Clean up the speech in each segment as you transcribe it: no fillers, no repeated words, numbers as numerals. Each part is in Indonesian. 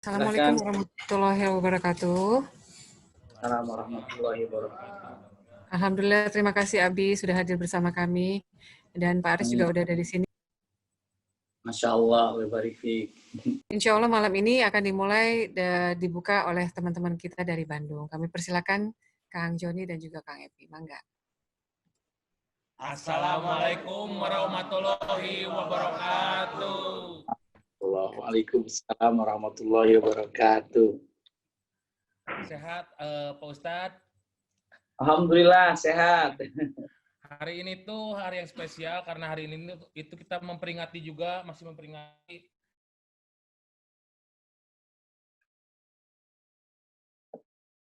Assalamualaikum Silakan. warahmatullahi wabarakatuh. Assalamualaikum warahmatullahi wabarakatuh. Alhamdulillah, terima kasih Abi sudah hadir bersama kami. Dan Pak Aris juga udah ada di sini. Masya Allah, wa barik fiik. Insya Allah malam ini akan dimulai dibuka oleh teman-teman kita dari Bandung. Kami persilakan Kang Joni dan juga Kang Epi. Mangga. Assalamualaikum warahmatullahi wabarakatuh. Waalaikumsalam warahmatullahi wabarakatuh. Sehat Pak Ustadz? Alhamdulillah sehat. Hari ini tuh hari yang spesial karena hari ini itu kita memperingati juga, masih memperingati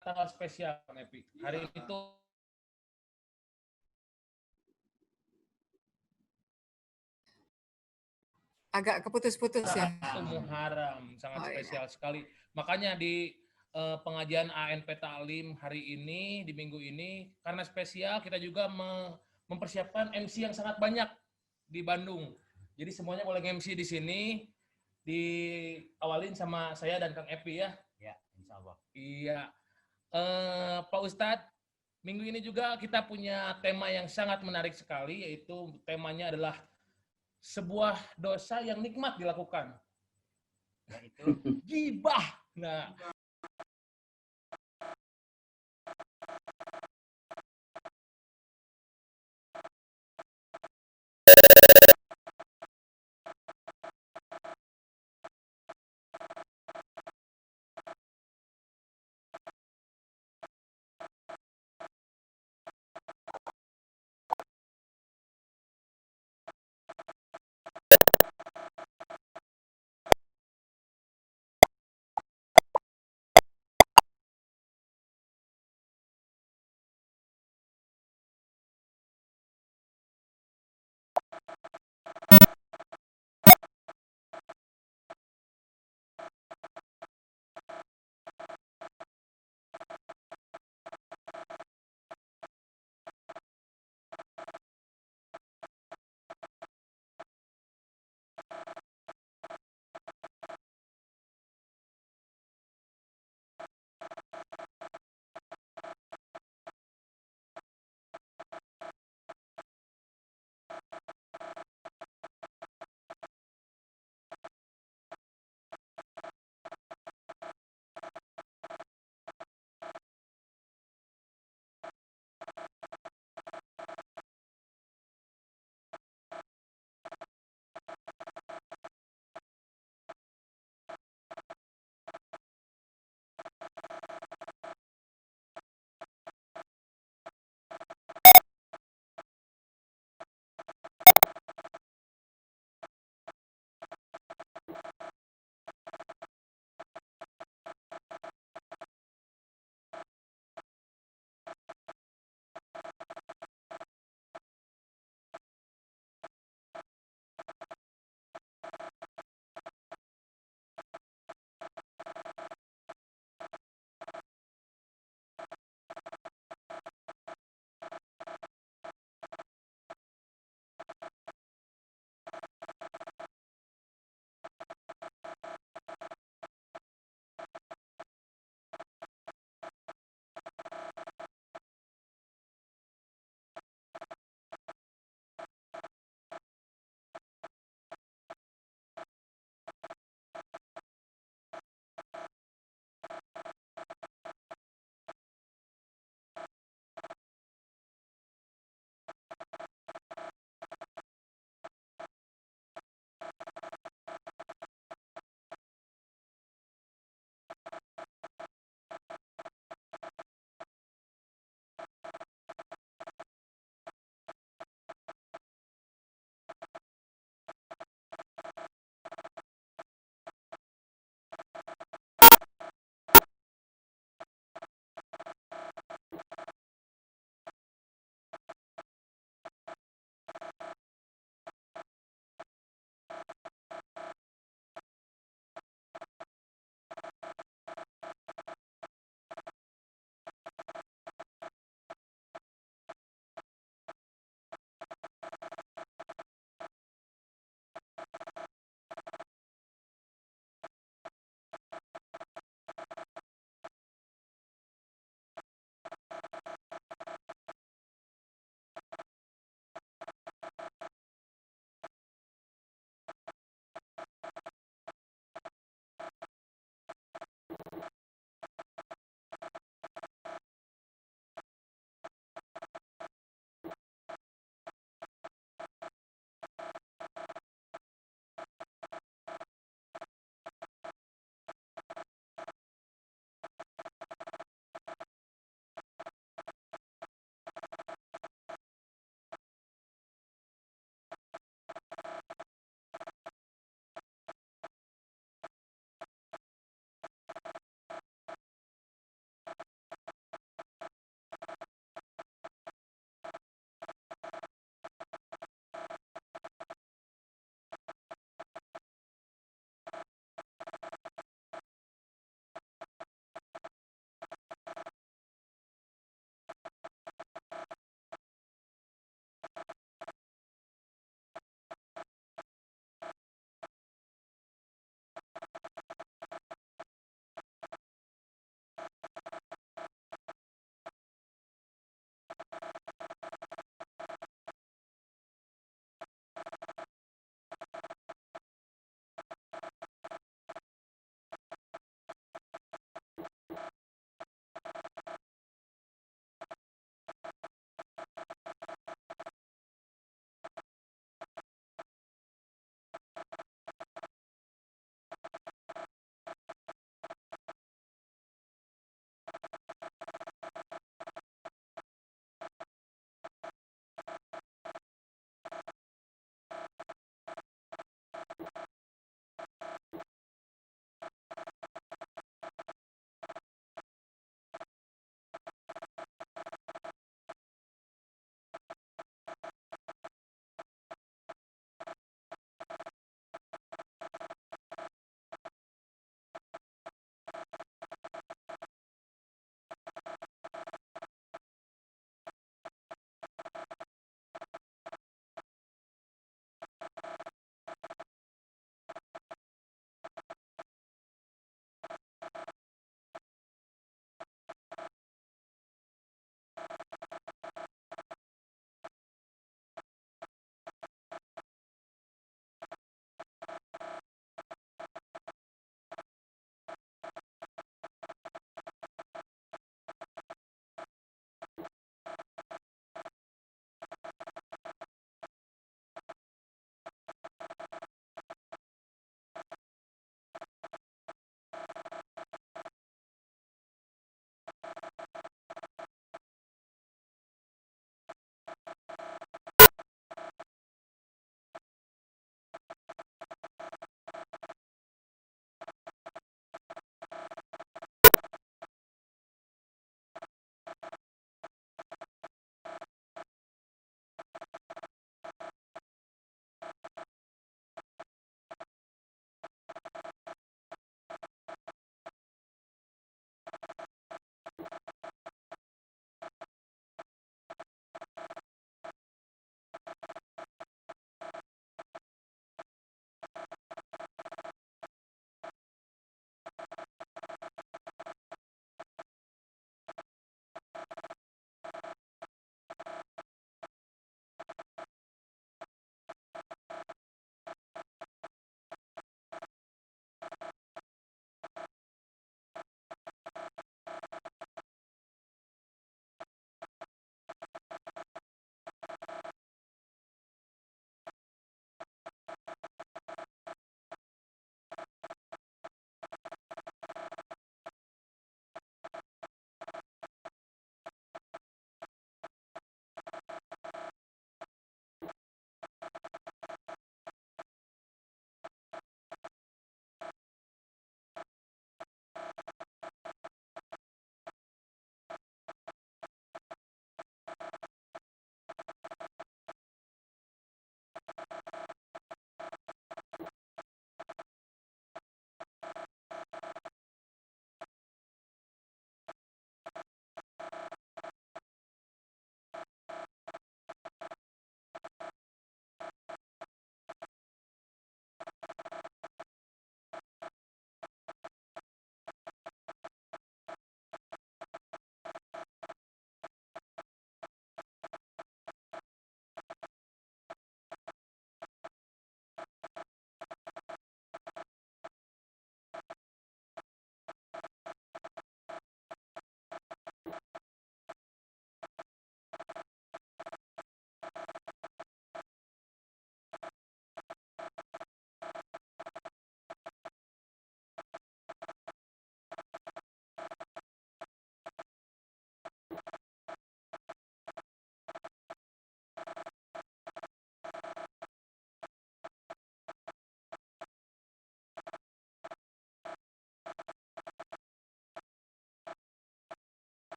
tanggal spesial, Epi. Hari ini tuh Agak keputus-putus ya. Muharram, sangat spesial sekali. Makanya di pengajian ANP Ta'lim hari ini, di minggu ini, karena spesial kita juga mempersiapkan MC yang sangat banyak di Bandung. Jadi semuanya boleh MC di sini, diawalin sama saya dan Kang Epi ya. Ya, insya Allah. Iya. Pak Ustadz, minggu ini juga kita punya tema yang sangat menarik sekali, yaitu temanya adalah sebuah dosa yang nikmat dilakukan, yaitu ghibah. Nah,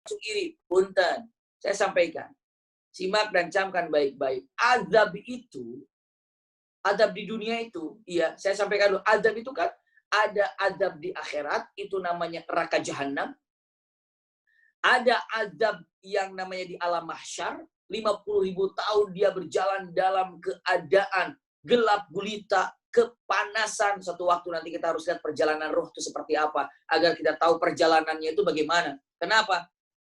langsung iri. Punten. Saya sampaikan. Simak dan camkan baik-baik. Azab di dunia itu, iya, saya sampaikan dulu. Azab itu kan ada azab di akhirat, itu namanya neraka jahanam. Ada azab yang namanya di alam mahsyar, 50.000 tahun dia berjalan dalam keadaan gelap gulita, kepanasan. Satu waktu nanti kita harus lihat perjalanan roh itu seperti apa, agar kita tahu perjalanannya itu bagaimana. Kenapa?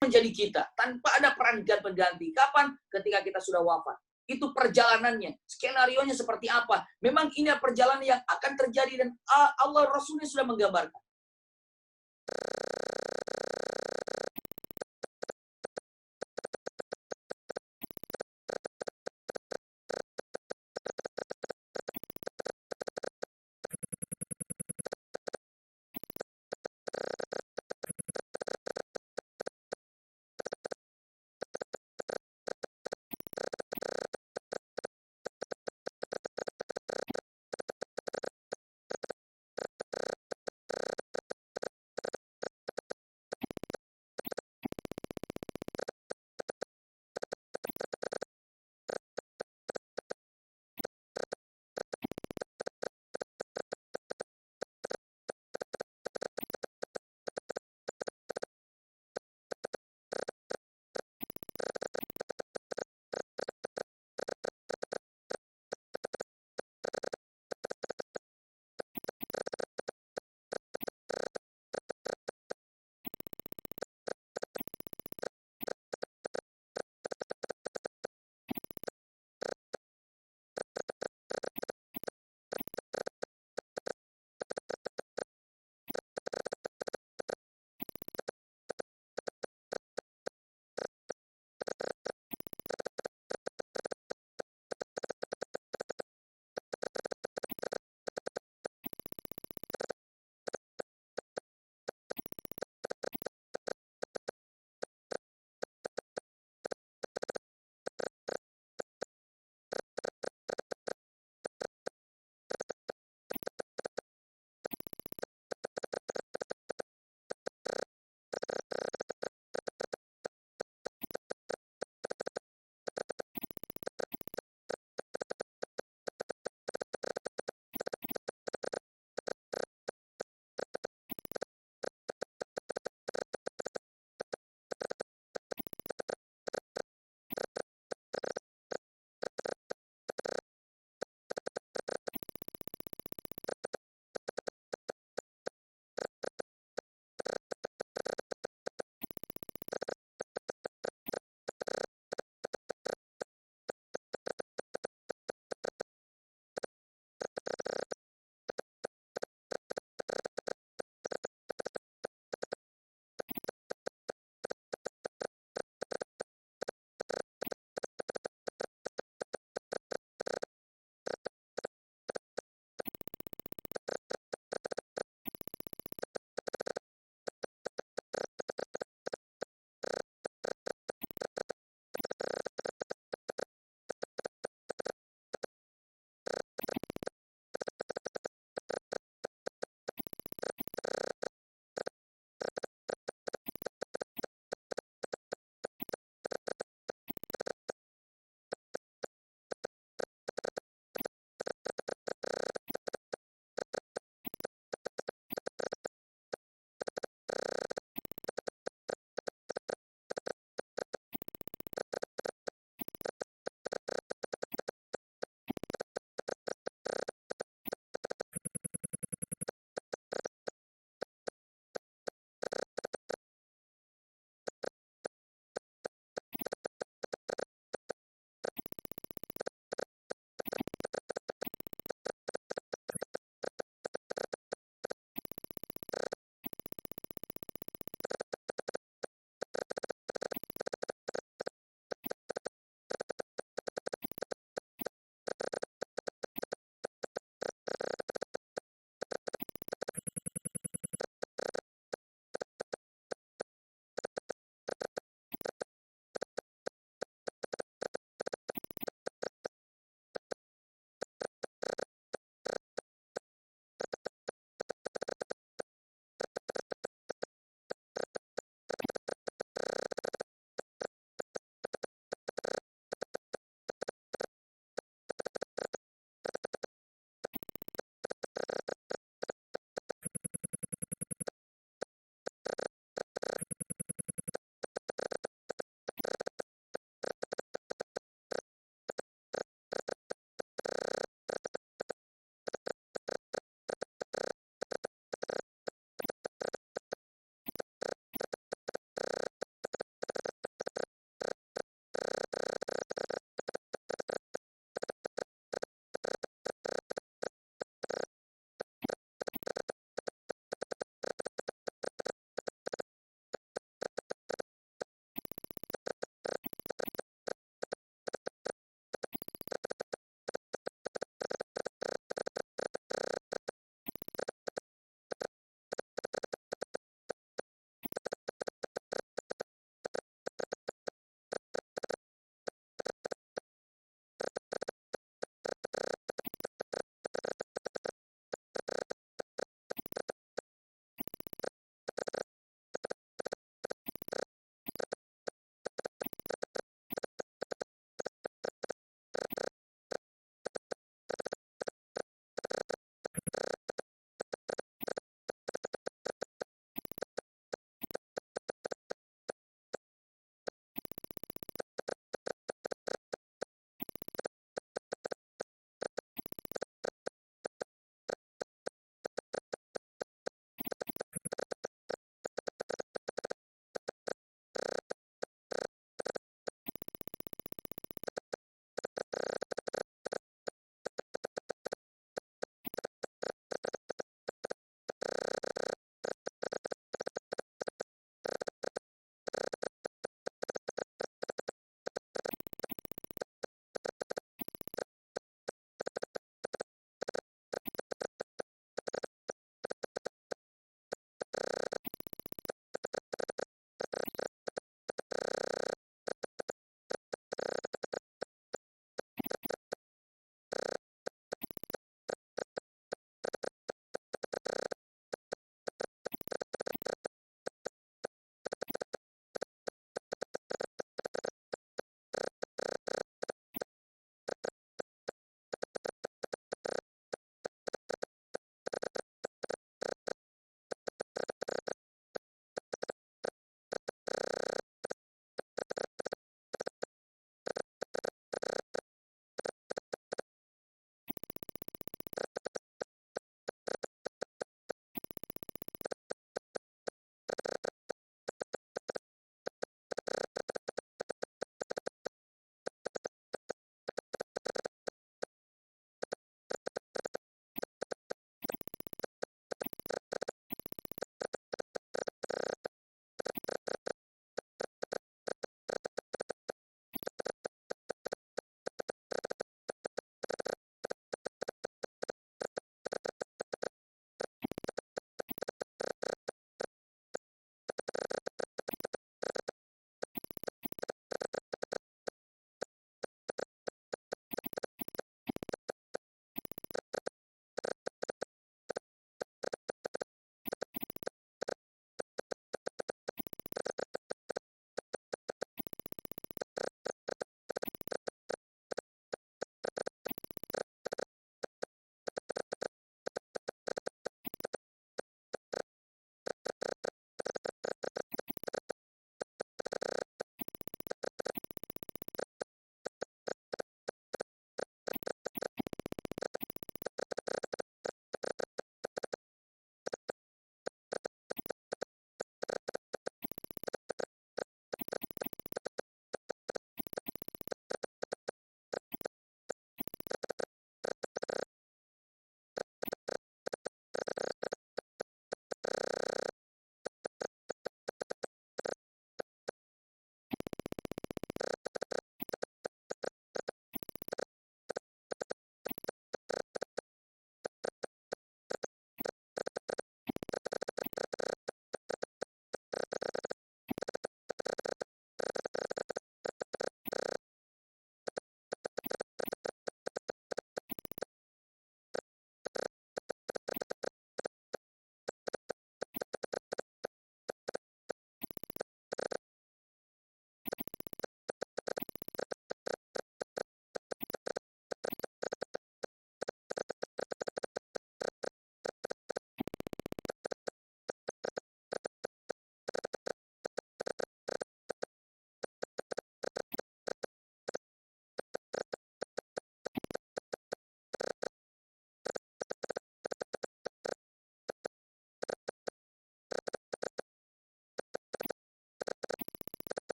Menjadi kita, tanpa ada peran pengganti. Kapan? Ketika kita sudah wafat. Itu perjalanannya, skenarionya seperti apa. Memang ini perjalanan yang akan terjadi, dan Allah Rasulnya sudah menggambarkan.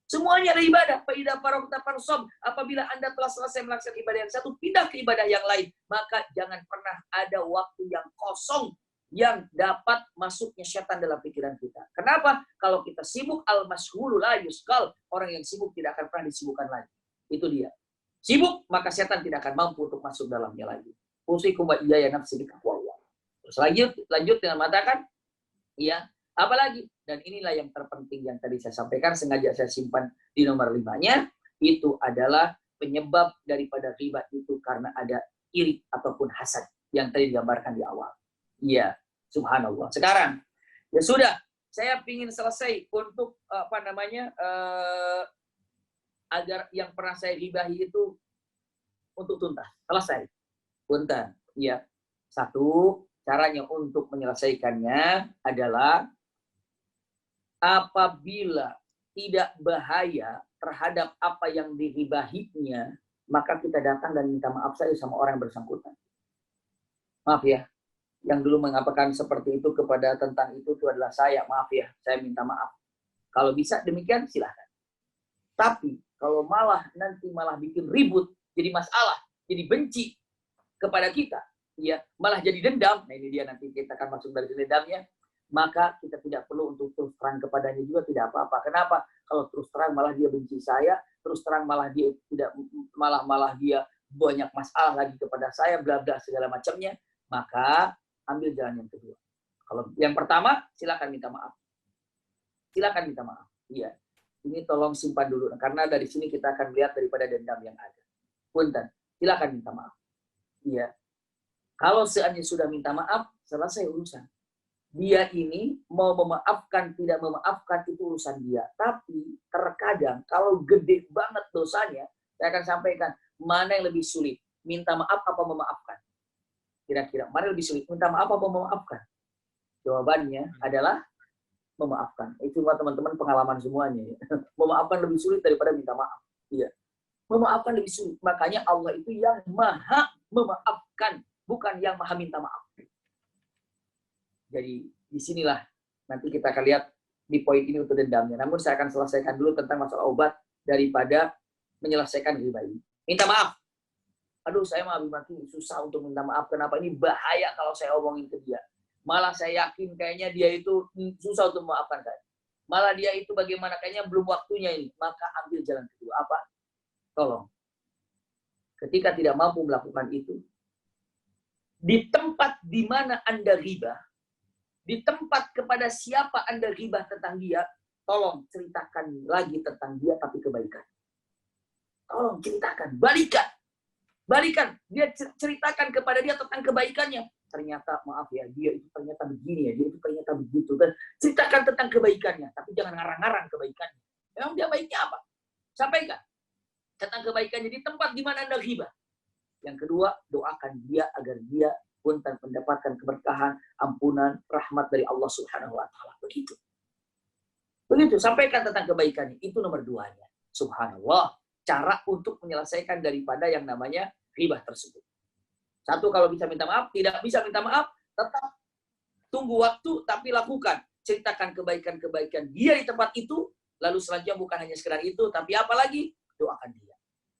Semuanya ada ibadah. Faidah faragta fansab. Apabila Anda telah selesai melaksanakan ibadah yang satu, pindah ke ibadah yang lain. Maka jangan pernah ada waktu yang kosong yang dapat masuknya setan dalam pikiran kita. Kenapa? Kalau kita sibuk, al-mashghulu la yuskal. Orang yang sibuk tidak akan pernah disibukkan lagi. Itu dia. Sibuk, maka setan tidak akan mampu untuk masuk dalamnya lagi. Usikum wa iyaya nafsi bitaqwallah. Terus lanjut dengan mengatakan, ya, apalagi, dan inilah yang terpenting yang tadi saya sampaikan, sengaja saya simpan di nomor 5-nya, itu adalah penyebab daripada riba itu karena ada iri ataupun hasad yang tadi digambarkan di awal. Iya, subhanallah. Sekarang, ya sudah, saya ingin selesai untuk agar yang pernah saya ribahi itu untuk tuntas, selesai. Punten, ya. Satu, caranya untuk menyelesaikannya adalah apabila tidak bahaya terhadap apa yang diribahinya, maka kita datang dan minta maaf saja sama orang yang bersangkutan. Maaf ya, yang dulu mengatakan seperti itu kepada tentang itu adalah saya. Maaf ya, saya minta maaf. Kalau bisa demikian silahkan. Tapi kalau nanti malah bikin ribut, jadi masalah, jadi benci kepada kita, ya malah jadi dendam. Nah ini dia, nanti kita akan masuk dari dendamnya. Maka kita tidak perlu untuk terus terang kepadanya juga, tidak apa-apa. Kenapa? Kalau terus terang malah dia benci saya, terus terang malah dia tidak, malah dia banyak masalah lagi kepada saya, bla bla segala macamnya. Maka ambil jalan yang kedua. Kalau yang pertama, silakan minta maaf. Silakan minta maaf. Iya. Ini tolong simpan dulu, karena dari sini kita akan lihat daripada dendam yang ada. Punten, silakan minta maaf. Iya. Kalau seandainya sudah minta maaf, selesai urusan. Dia ini mau memaafkan, tidak memaafkan, itu urusan dia. Tapi terkadang kalau gede banget dosanya, saya akan sampaikan, mana yang lebih sulit? Minta maaf apa memaafkan? Kira-kira, mana yang lebih sulit? Minta maaf apa memaafkan? Jawabannya adalah memaafkan. Itu buat teman-teman pengalaman semuanya. Memaafkan lebih sulit daripada minta maaf. Iya. Memaafkan lebih sulit. Makanya Allah itu yang maha memaafkan, bukan yang maha minta maaf. Jadi disinilah nanti kita akan lihat di poin ini untuk dendamnya. Namun saya akan selesaikan dulu tentang masalah obat daripada menyelesaikan riba ini. Minta maaf. Aduh, saya mah mati susah untuk minta maaf. Kenapa? Ini bahaya kalau saya omongin ke dia. Malah saya yakin kayaknya dia itu susah untuk memaafkan saya. Malah dia itu bagaimana, kayaknya belum waktunya ini. Maka ambil jalan kedua. Apa? Tolong. Ketika tidak mampu melakukan itu, di tempat di mana Anda riba, di tempat kepada siapa Anda riba tentang dia, tolong ceritakan lagi tentang dia tapi kebaikan. Tolong ceritakan, balikan. Dia ceritakan kepada dia tentang kebaikannya. Ternyata maaf ya, dia itu ternyata begini ya, dia itu ternyata begitu. Dan ceritakan tentang kebaikannya, tapi jangan ngarang-ngarang kebaikannya. Memang dia baiknya apa? Sampaikan tentang kebaikannya di tempat di mana Anda riba. Yang kedua, doakan dia agar dia pun mendapatkan keberkahan, ampunan, rahmat dari Allah Subhanahu wa taala. Begitu. Sampaikan tentang kebaikannya. Itu nomor 2-nya. Subhanallah. Cara untuk menyelesaikan daripada yang namanya riba tersebut. Satu, kalau bisa minta maaf, tidak bisa minta maaf, tetap tunggu waktu, tapi lakukan. Ceritakan kebaikan-kebaikan dia di tempat itu, lalu selanjutnya bukan hanya sekedar itu, tapi apalagi doakan dia.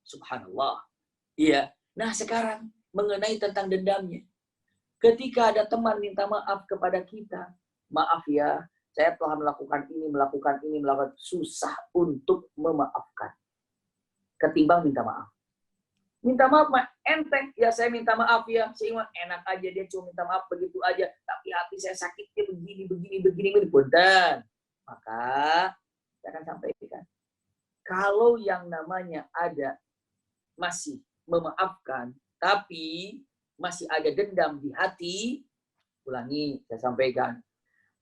Subhanallah. Iya. Nah sekarang, mengenai tentang dendamnya. Ketika ada teman minta maaf kepada kita, maaf ya, saya telah melakukan ini, susah untuk memaafkan. Ketimbang minta maaf. Minta maaf mah enteng, ya saya minta maaf ya, saya enak aja dia cuma minta maaf begitu aja, tapi hati saya sakitnya begini. Punten. Maka saya akan sampaikan, kalau yang namanya ada masih memaafkan, tapi masih ada dendam di hati, ulangi, saya sampaikan,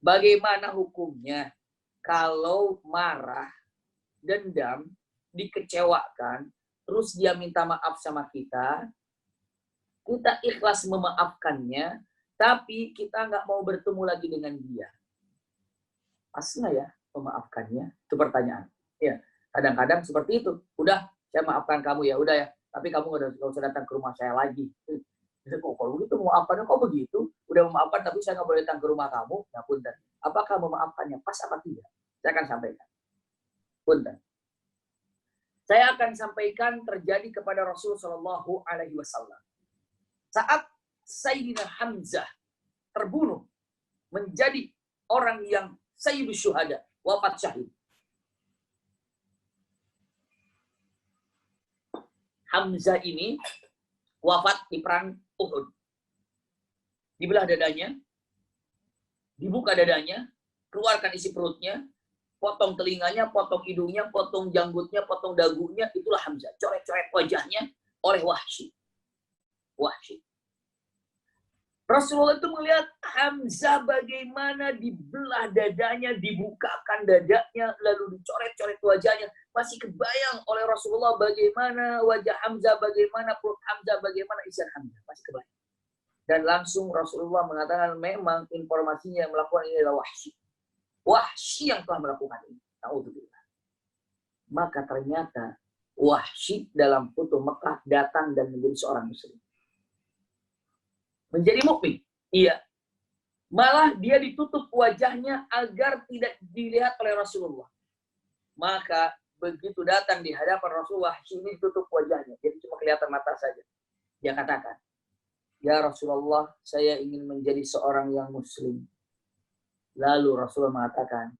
bagaimana hukumnya kalau marah, dendam, dikecewakan, terus dia minta maaf sama kita ikhlas memaafkannya, tapi kita nggak mau bertemu lagi dengan dia. Pas nggak ya memaafkannya? Itu pertanyaan. Ya, kadang-kadang seperti itu. Udah, saya maafkan kamu ya, udah ya. Tapi kamu nggak usah datang ke rumah saya lagi. Kalau begitu memaafkannya kok begitu? Udah memaafkan tapi saya nggak boleh datang ke rumah kamu? Ya punten. Apakah memaafkannya pas apa tidak? Saya akan sampaikan. Punten. Saya akan sampaikan terjadi kepada Rasul Shallallahu Alaihi Wasallam. Saat Sayyidina Hamzah terbunuh menjadi orang yang Sayyidus Syuhada, wafat syahid. Hamzah ini wafat di perang Uhud. Dibelah dadanya, dibuka dadanya, keluarkan isi perutnya, potong telinganya, potong hidungnya, potong janggutnya, potong dagunya, itulah Hamzah. Coret-coret wajahnya oleh Wahsy. Rasulullah itu melihat Hamzah bagaimana dibelah dadanya, dibukakan dadanya, lalu dicoret-coret wajahnya. Masih kebayang oleh Rasulullah bagaimana wajah Hamzah, bagaimana perut Hamzah, bagaimana isian Hamzah. Masih kebayang. Dan langsung Rasulullah mengatakan memang informasinya yang melakukan ini adalah Wahsy. Wahsy yang telah melakukan ini. Na'udzubillah. Maka ternyata Wahsy dalam Futuh Mekah datang dan menjadi seorang muslim. Menjadi mukmin. Iya. Malah dia ditutup wajahnya agar tidak dilihat oleh Rasulullah. Maka begitu datang di hadapan Rasulullah, ini ditutup wajahnya. Jadi cuma kelihatan mata saja. Dia katakan, "Ya Rasulullah, saya ingin menjadi seorang yang muslim." Lalu Rasulullah mengatakan,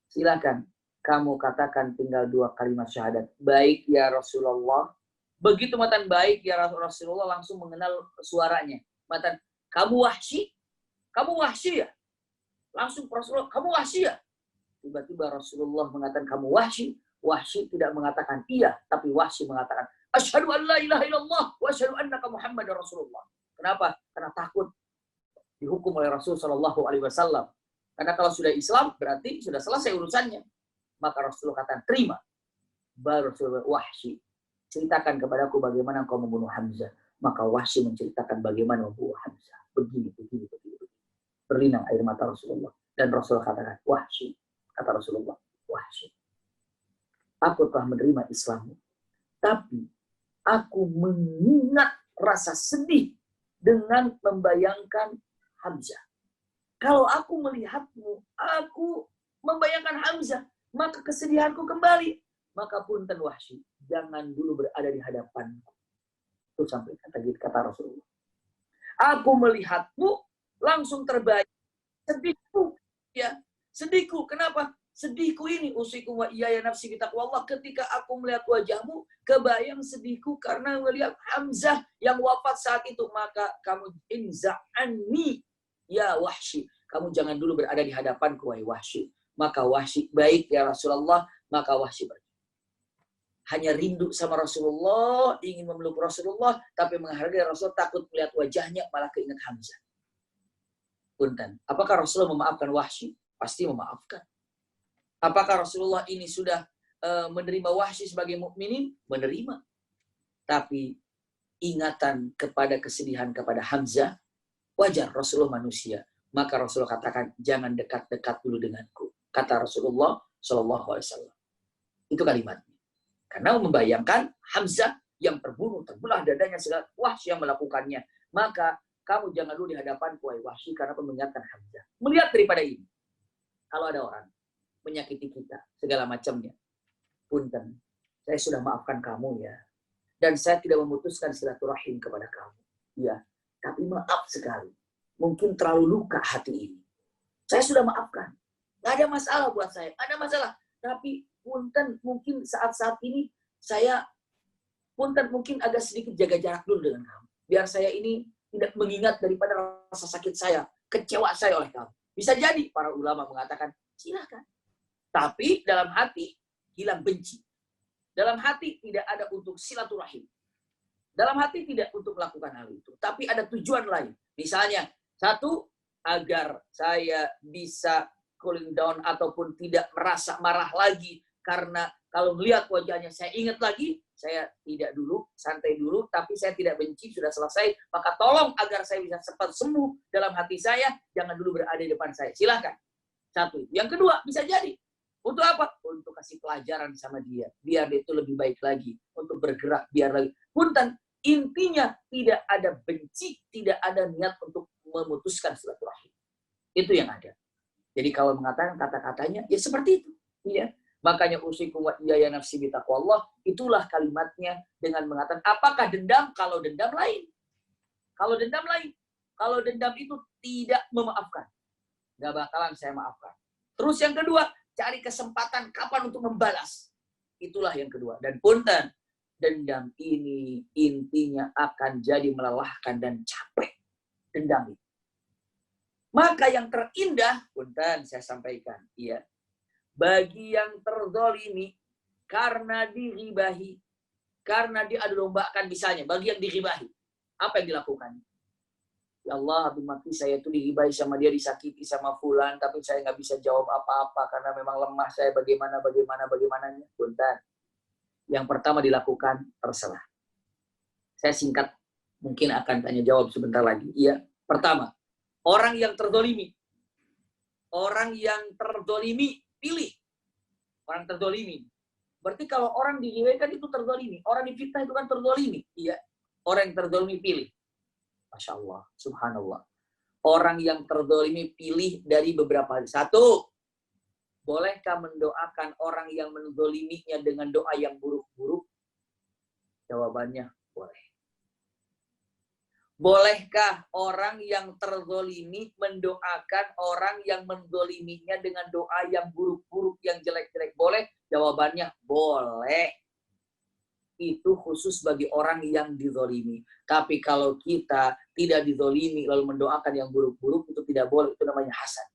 "Silakan, kamu katakan tinggal 2 kalimat syahadat." "Baik ya Rasulullah." Begitu matan baik ya Rasulullah langsung mengenal suaranya. Matan, "Kamu Wahsy? Kamu Wahsy ya?" Langsung Rasulullah, "Kamu Wahsy ya?" Tiba-tiba Rasulullah mengatakan, "Kamu Wahsy?" Wahsy tidak mengatakan iya, tapi Wahsy mengatakan, "Asyhadu an la ilaha illallah wa asyhadu annaka Muhammadar Rasulullah." Kenapa? Karena takut dihukum oleh Rasul Shallallahu Alaihi Wasallam. Karena kalau sudah Islam berarti sudah selesai urusannya. Maka Rasulullah katakan, "Terima." Baru Rasulullah, "Wahsy, ceritakan kepadaku bagaimana engkau membunuh Hamzah." Maka Wahsy menceritakan bagaimana membunuh Hamzah. Begini. Berlinang air mata Rasulullah. Dan Rasulullah katakan, "Wahsy," kata Rasulullah, "Wahsy, aku telah menerima Islammu. Tapi aku mengingat rasa sedih dengan membayangkan Hamzah. Kalau aku melihatmu, aku membayangkan Hamzah, maka kesedihanku kembali. Maka punten Wahsy, jangan dulu berada di hadapanku." Itu sampai kata Rasulullah. "Aku melihatmu, langsung terbayang sedihku." Ya, sedihku. Kenapa? Sedihku ini, usikum wa iyaya nafsi bitaqwallah. Ketika aku melihat wajahmu, kebayang sedihku karena melihat Hamzah yang wafat saat itu. Maka kamu inza'anni ya Wahsy. Kamu jangan dulu berada di hadapanku, wahai Wahsy. Maka Wahsy, "Baik ya Rasulullah." Maka Wahsy pergi. Hanya rindu sama Rasulullah, ingin memeluk Rasulullah, tapi menghargai Rasul, takut melihat wajahnya, malah keinget Hamzah. Punten. Apakah Rasulullah memaafkan Wahsy? Pasti memaafkan. Apakah Rasulullah ini sudah menerima Wahsy sebagai mukminin? Menerima. Tapi ingatan kepada kesedihan kepada Hamzah, wajar, Rasulullah manusia. Maka Rasulullah katakan, "Jangan dekat-dekat dulu denganku." Kata Rasulullah Shallallahu Alaihi Wasallam. Itu kalimatnya. Karena membayangkan Hamzah yang terbunuh, terbelah dadanya, segala Wahsy yang melakukannya. Maka kamu jangan dulu di hadapanku, wahai Wahsy, karena mengingatkan Hamzah. Melihat daripada ini, kalau ada orang menyakiti kita, segala macamnya, punten, saya sudah maafkan kamu ya. Dan saya tidak memutuskan silaturahim kepada kamu. Ya, tapi maaf sekali. Mungkin terlalu luka hati ini. Saya sudah maafkan. Nggak ada masalah buat saya. Ada masalah. Tapi punten, mungkin saat-saat ini saya punten mungkin agak sedikit jaga jarak dulu dengan kamu. Biar saya ini tidak mengingat daripada rasa sakit saya, kecewa saya oleh kamu. Bisa jadi para ulama mengatakan, silakan. Tapi dalam hati hilang benci. Dalam hati tidak ada untuk silaturahim. Dalam hati tidak untuk melakukan hal itu. Tapi ada tujuan lain. Misalnya, satu, agar saya bisa cooling down ataupun tidak merasa marah lagi. Karena kalau melihat wajahnya saya ingat lagi, saya tidak dulu, santai dulu, tapi saya tidak benci, sudah selesai. Maka tolong agar saya bisa cepat sembuh dalam hati saya, jangan dulu berada di depan saya. Silakan. Satu. Yang kedua, bisa jadi. Untuk apa? Untuk kasih pelajaran sama dia. Biar dia itu lebih baik lagi. Untuk bergerak, biar lagi. Punten, intinya tidak ada benci, tidak ada niat untuk memutuskan silaturahim. Itu yang ada. Jadi kalau mengatakan kata-katanya, ya seperti itu. Ya. Makanya usikum wa iyaya nafsi bitaqwallah, itulah kalimatnya dengan mengatakan, apakah dendam? Kalau dendam lain. Kalau dendam lain. Kalau dendam itu tidak memaafkan. Gak bakalan saya maafkan. Terus yang kedua, cari kesempatan kapan untuk membalas. Itulah yang kedua. Dan punten, dendam ini intinya akan jadi melelahkan dan capek. Dendam itu. Maka yang terindah, punten saya sampaikan, iya, bagi yang terzalimi karena diribahi, karena diadu dombakan misalnya, bagi yang diribahi, apa yang dilakukan? Ya Allah, Habib Maki, saya itu diribahi sama dia, disakiti sama fulan, tapi saya nggak bisa jawab apa-apa karena memang lemah saya bagaimananya. Punten. Yang pertama dilakukan, terserah. Saya singkat, mungkin akan tanya jawab sebentar lagi. Iya, pertama, orang yang terzalimi. Orang yang terzalimi, pilih. Orang terzalimi. Berarti kalau orang diriwayatkan itu terzalimi. Orang difitnah itu kan terzalimi. Iya. Orang yang terzalimi pilih. Masya Allah. Subhanallah. Orang yang terzalimi pilih dari beberapa hal. Satu. Bolehkah mendoakan orang yang menzaliminya dengan doa yang buruk-buruk? Jawabannya boleh. Bolehkah orang yang terzalimi mendoakan orang yang menzaliminya dengan doa yang buruk-buruk, yang jelek-jelek? Boleh? Jawabannya boleh. Itu khusus bagi orang yang dizalimi. Tapi kalau kita tidak dizalimi lalu mendoakan yang buruk-buruk, itu tidak boleh. Itu namanya hasad.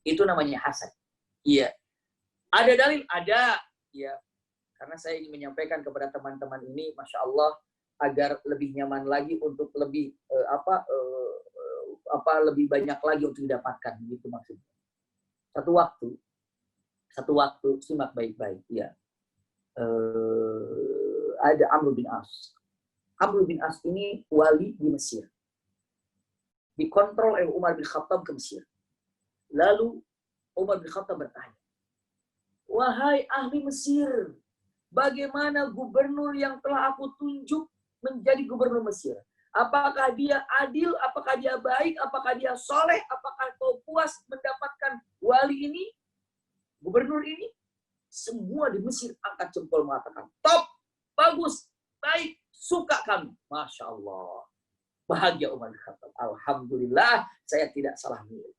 Itu namanya hasad. Iya. Ada dalil? Ada. Iya. Karena saya ingin menyampaikan kepada teman-teman ini, Masya Allah, agar lebih nyaman lagi untuk lebih lebih banyak lagi untuk didapatkan, gitu maksudnya. Satu waktu simak baik-baik, ya. Ada Amr bin As. Amr bin As ini wali di Mesir. Dikontrol oleh Umar bin Khattab ke Mesir. Lalu Umar bin Khattab bertanya, wahai ahli Mesir, bagaimana gubernur yang telah aku tunjuk menjadi gubernur Mesir? Apakah dia adil? Apakah dia baik? Apakah dia soleh? Apakah kau puas mendapatkan wali ini? Gubernur ini? Semua di Mesir angkat jempol mengatakan, top, bagus, baik, suka kami. Masya Allah. Bahagia Umar bin Khattab. Alhamdulillah, saya tidak salah milih.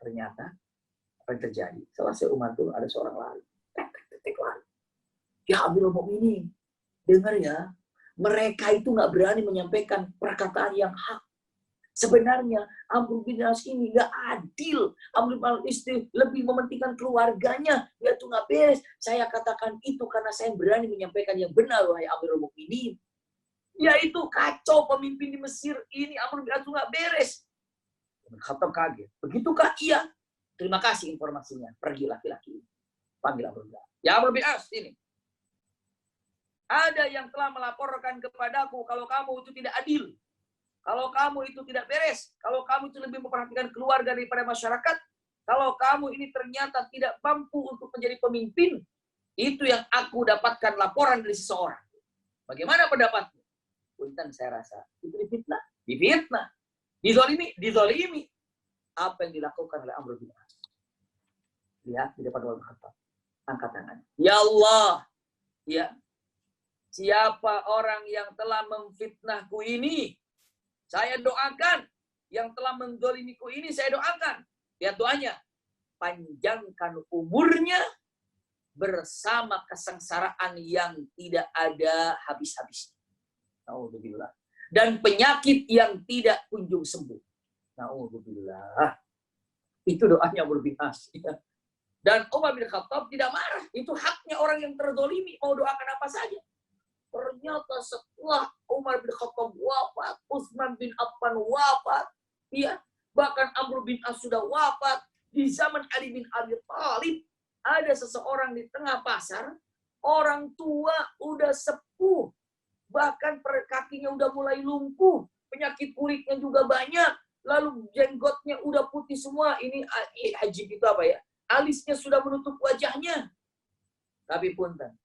Ternyata, apa yang terjadi? Selesai Umar itu ada seorang lari. Lari. Ya Amirul Mukminin, dengar ya, mereka itu nggak berani menyampaikan perkataan yang hak. Sebenarnya Amr bin As ini nggak adil. Amr bin As lebih mementingkan keluarganya. Dia tuh nggak beres. Saya katakan itu karena saya berani menyampaikan yang benar, wahai Amirul Mukminin. Ya itu kacau pemimpin di Mesir ini, Amr bin As nggak beres. Khattab kaget. Begitukah? Iya. Terima kasih informasinya. Pergi laki-laki. Panggil Amr bin As. Ya Amr bin As ini. Ada yang telah melaporkan kepadaku kalau kamu itu tidak adil. Kalau kamu itu tidak beres. Kalau kamu itu lebih memperhatikan keluarga daripada masyarakat. Kalau kamu ini ternyata tidak mampu untuk menjadi pemimpin. Itu yang aku dapatkan laporan dari seseorang. Bagaimana pendapatmu? Punten, saya rasa. Itu difitnah. Difitnah. Dizolimi. Dizolimi. Apa yang dilakukan oleh Amr bin As? Lihat di depan Umar bin Khattab. Angkat tangan. Ya Allah. Ya. Siapa orang yang telah memfitnahku ini, saya doakan. Yang telah menzalimiku ini, saya doakan. Lihat doanya. Panjangkan umurnya bersama kesengsaraan yang tidak ada habis-habisnya. Na'udzubillah. Dan penyakit yang tidak kunjung sembuh. Na'udzubillah. Itu doanya Amr bin As. Dan Umar bin Khattab tidak marah. Itu haknya orang yang terzalimi. Mau doakan apa saja. Ternyata setelah Umar bin Khattab wafat, Utsman bin Affan wafat, ya, bahkan Amr bin As sudah wafat, di zaman Ali bin Abi Thalib, ada seseorang di tengah pasar, orang tua udah sepuh, bahkan kakinya udah mulai lumpuh, penyakit kulitnya juga banyak, lalu jenggotnya udah putih semua, ini hajib itu apa ya? Alisnya sudah menutup wajahnya. Tapi punten,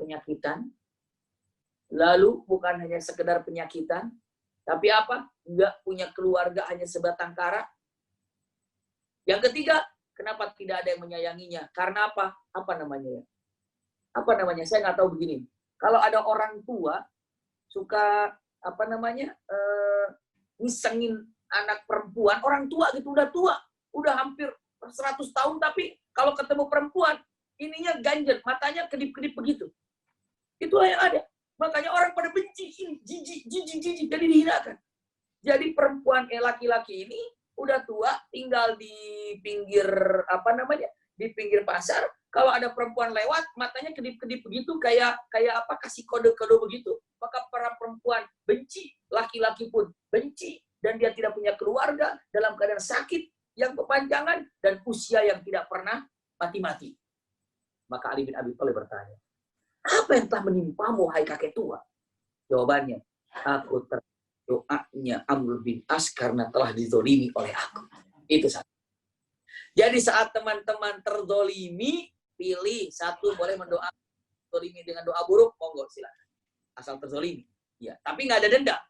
penyakitan. Lalu bukan hanya sekedar penyakitan, tapi apa? Enggak punya keluarga, hanya sebatang kara. Yang ketiga, Kenapa tidak ada yang menyayanginya? Karena apa? Apa namanya? Apa namanya? Saya nggak tahu begini. Kalau ada orang tua suka apa namanya? Ngisengin anak perempuan, orang tua gitu, udah tua, udah hampir 100 tahun, tapi kalau ketemu perempuan, ininya ganjel, matanya kedip-kedip begitu. Itulah yang ada. Makanya orang pada benci, ini jijik, jadi dihinakan. Jadi perempuan, laki-laki ini udah tua, tinggal di pinggir apa namanya, di pinggir pasar. Kalau ada perempuan lewat, matanya kedip-kedip begitu, kayak apa, kasih kode-kode begitu. Maka para perempuan benci, laki-laki pun benci, dan dia tidak punya keluarga, dalam keadaan sakit yang kepanjangan, dan usia yang tidak pernah mati-mati. Maka Ali bin Abi Thalib bertanya, apa yang telah menimpamu, hai kakek tua? Jawabannya, aku doanya Amr bin As karena telah dizolimi oleh aku. Itu satu. Jadi saat teman-teman terzolimi, pilih satu, boleh mendoakan zolimi dengan doa buruk, monggo silakan. Asal terzolimi. Ya, tapi nggak ada dendam.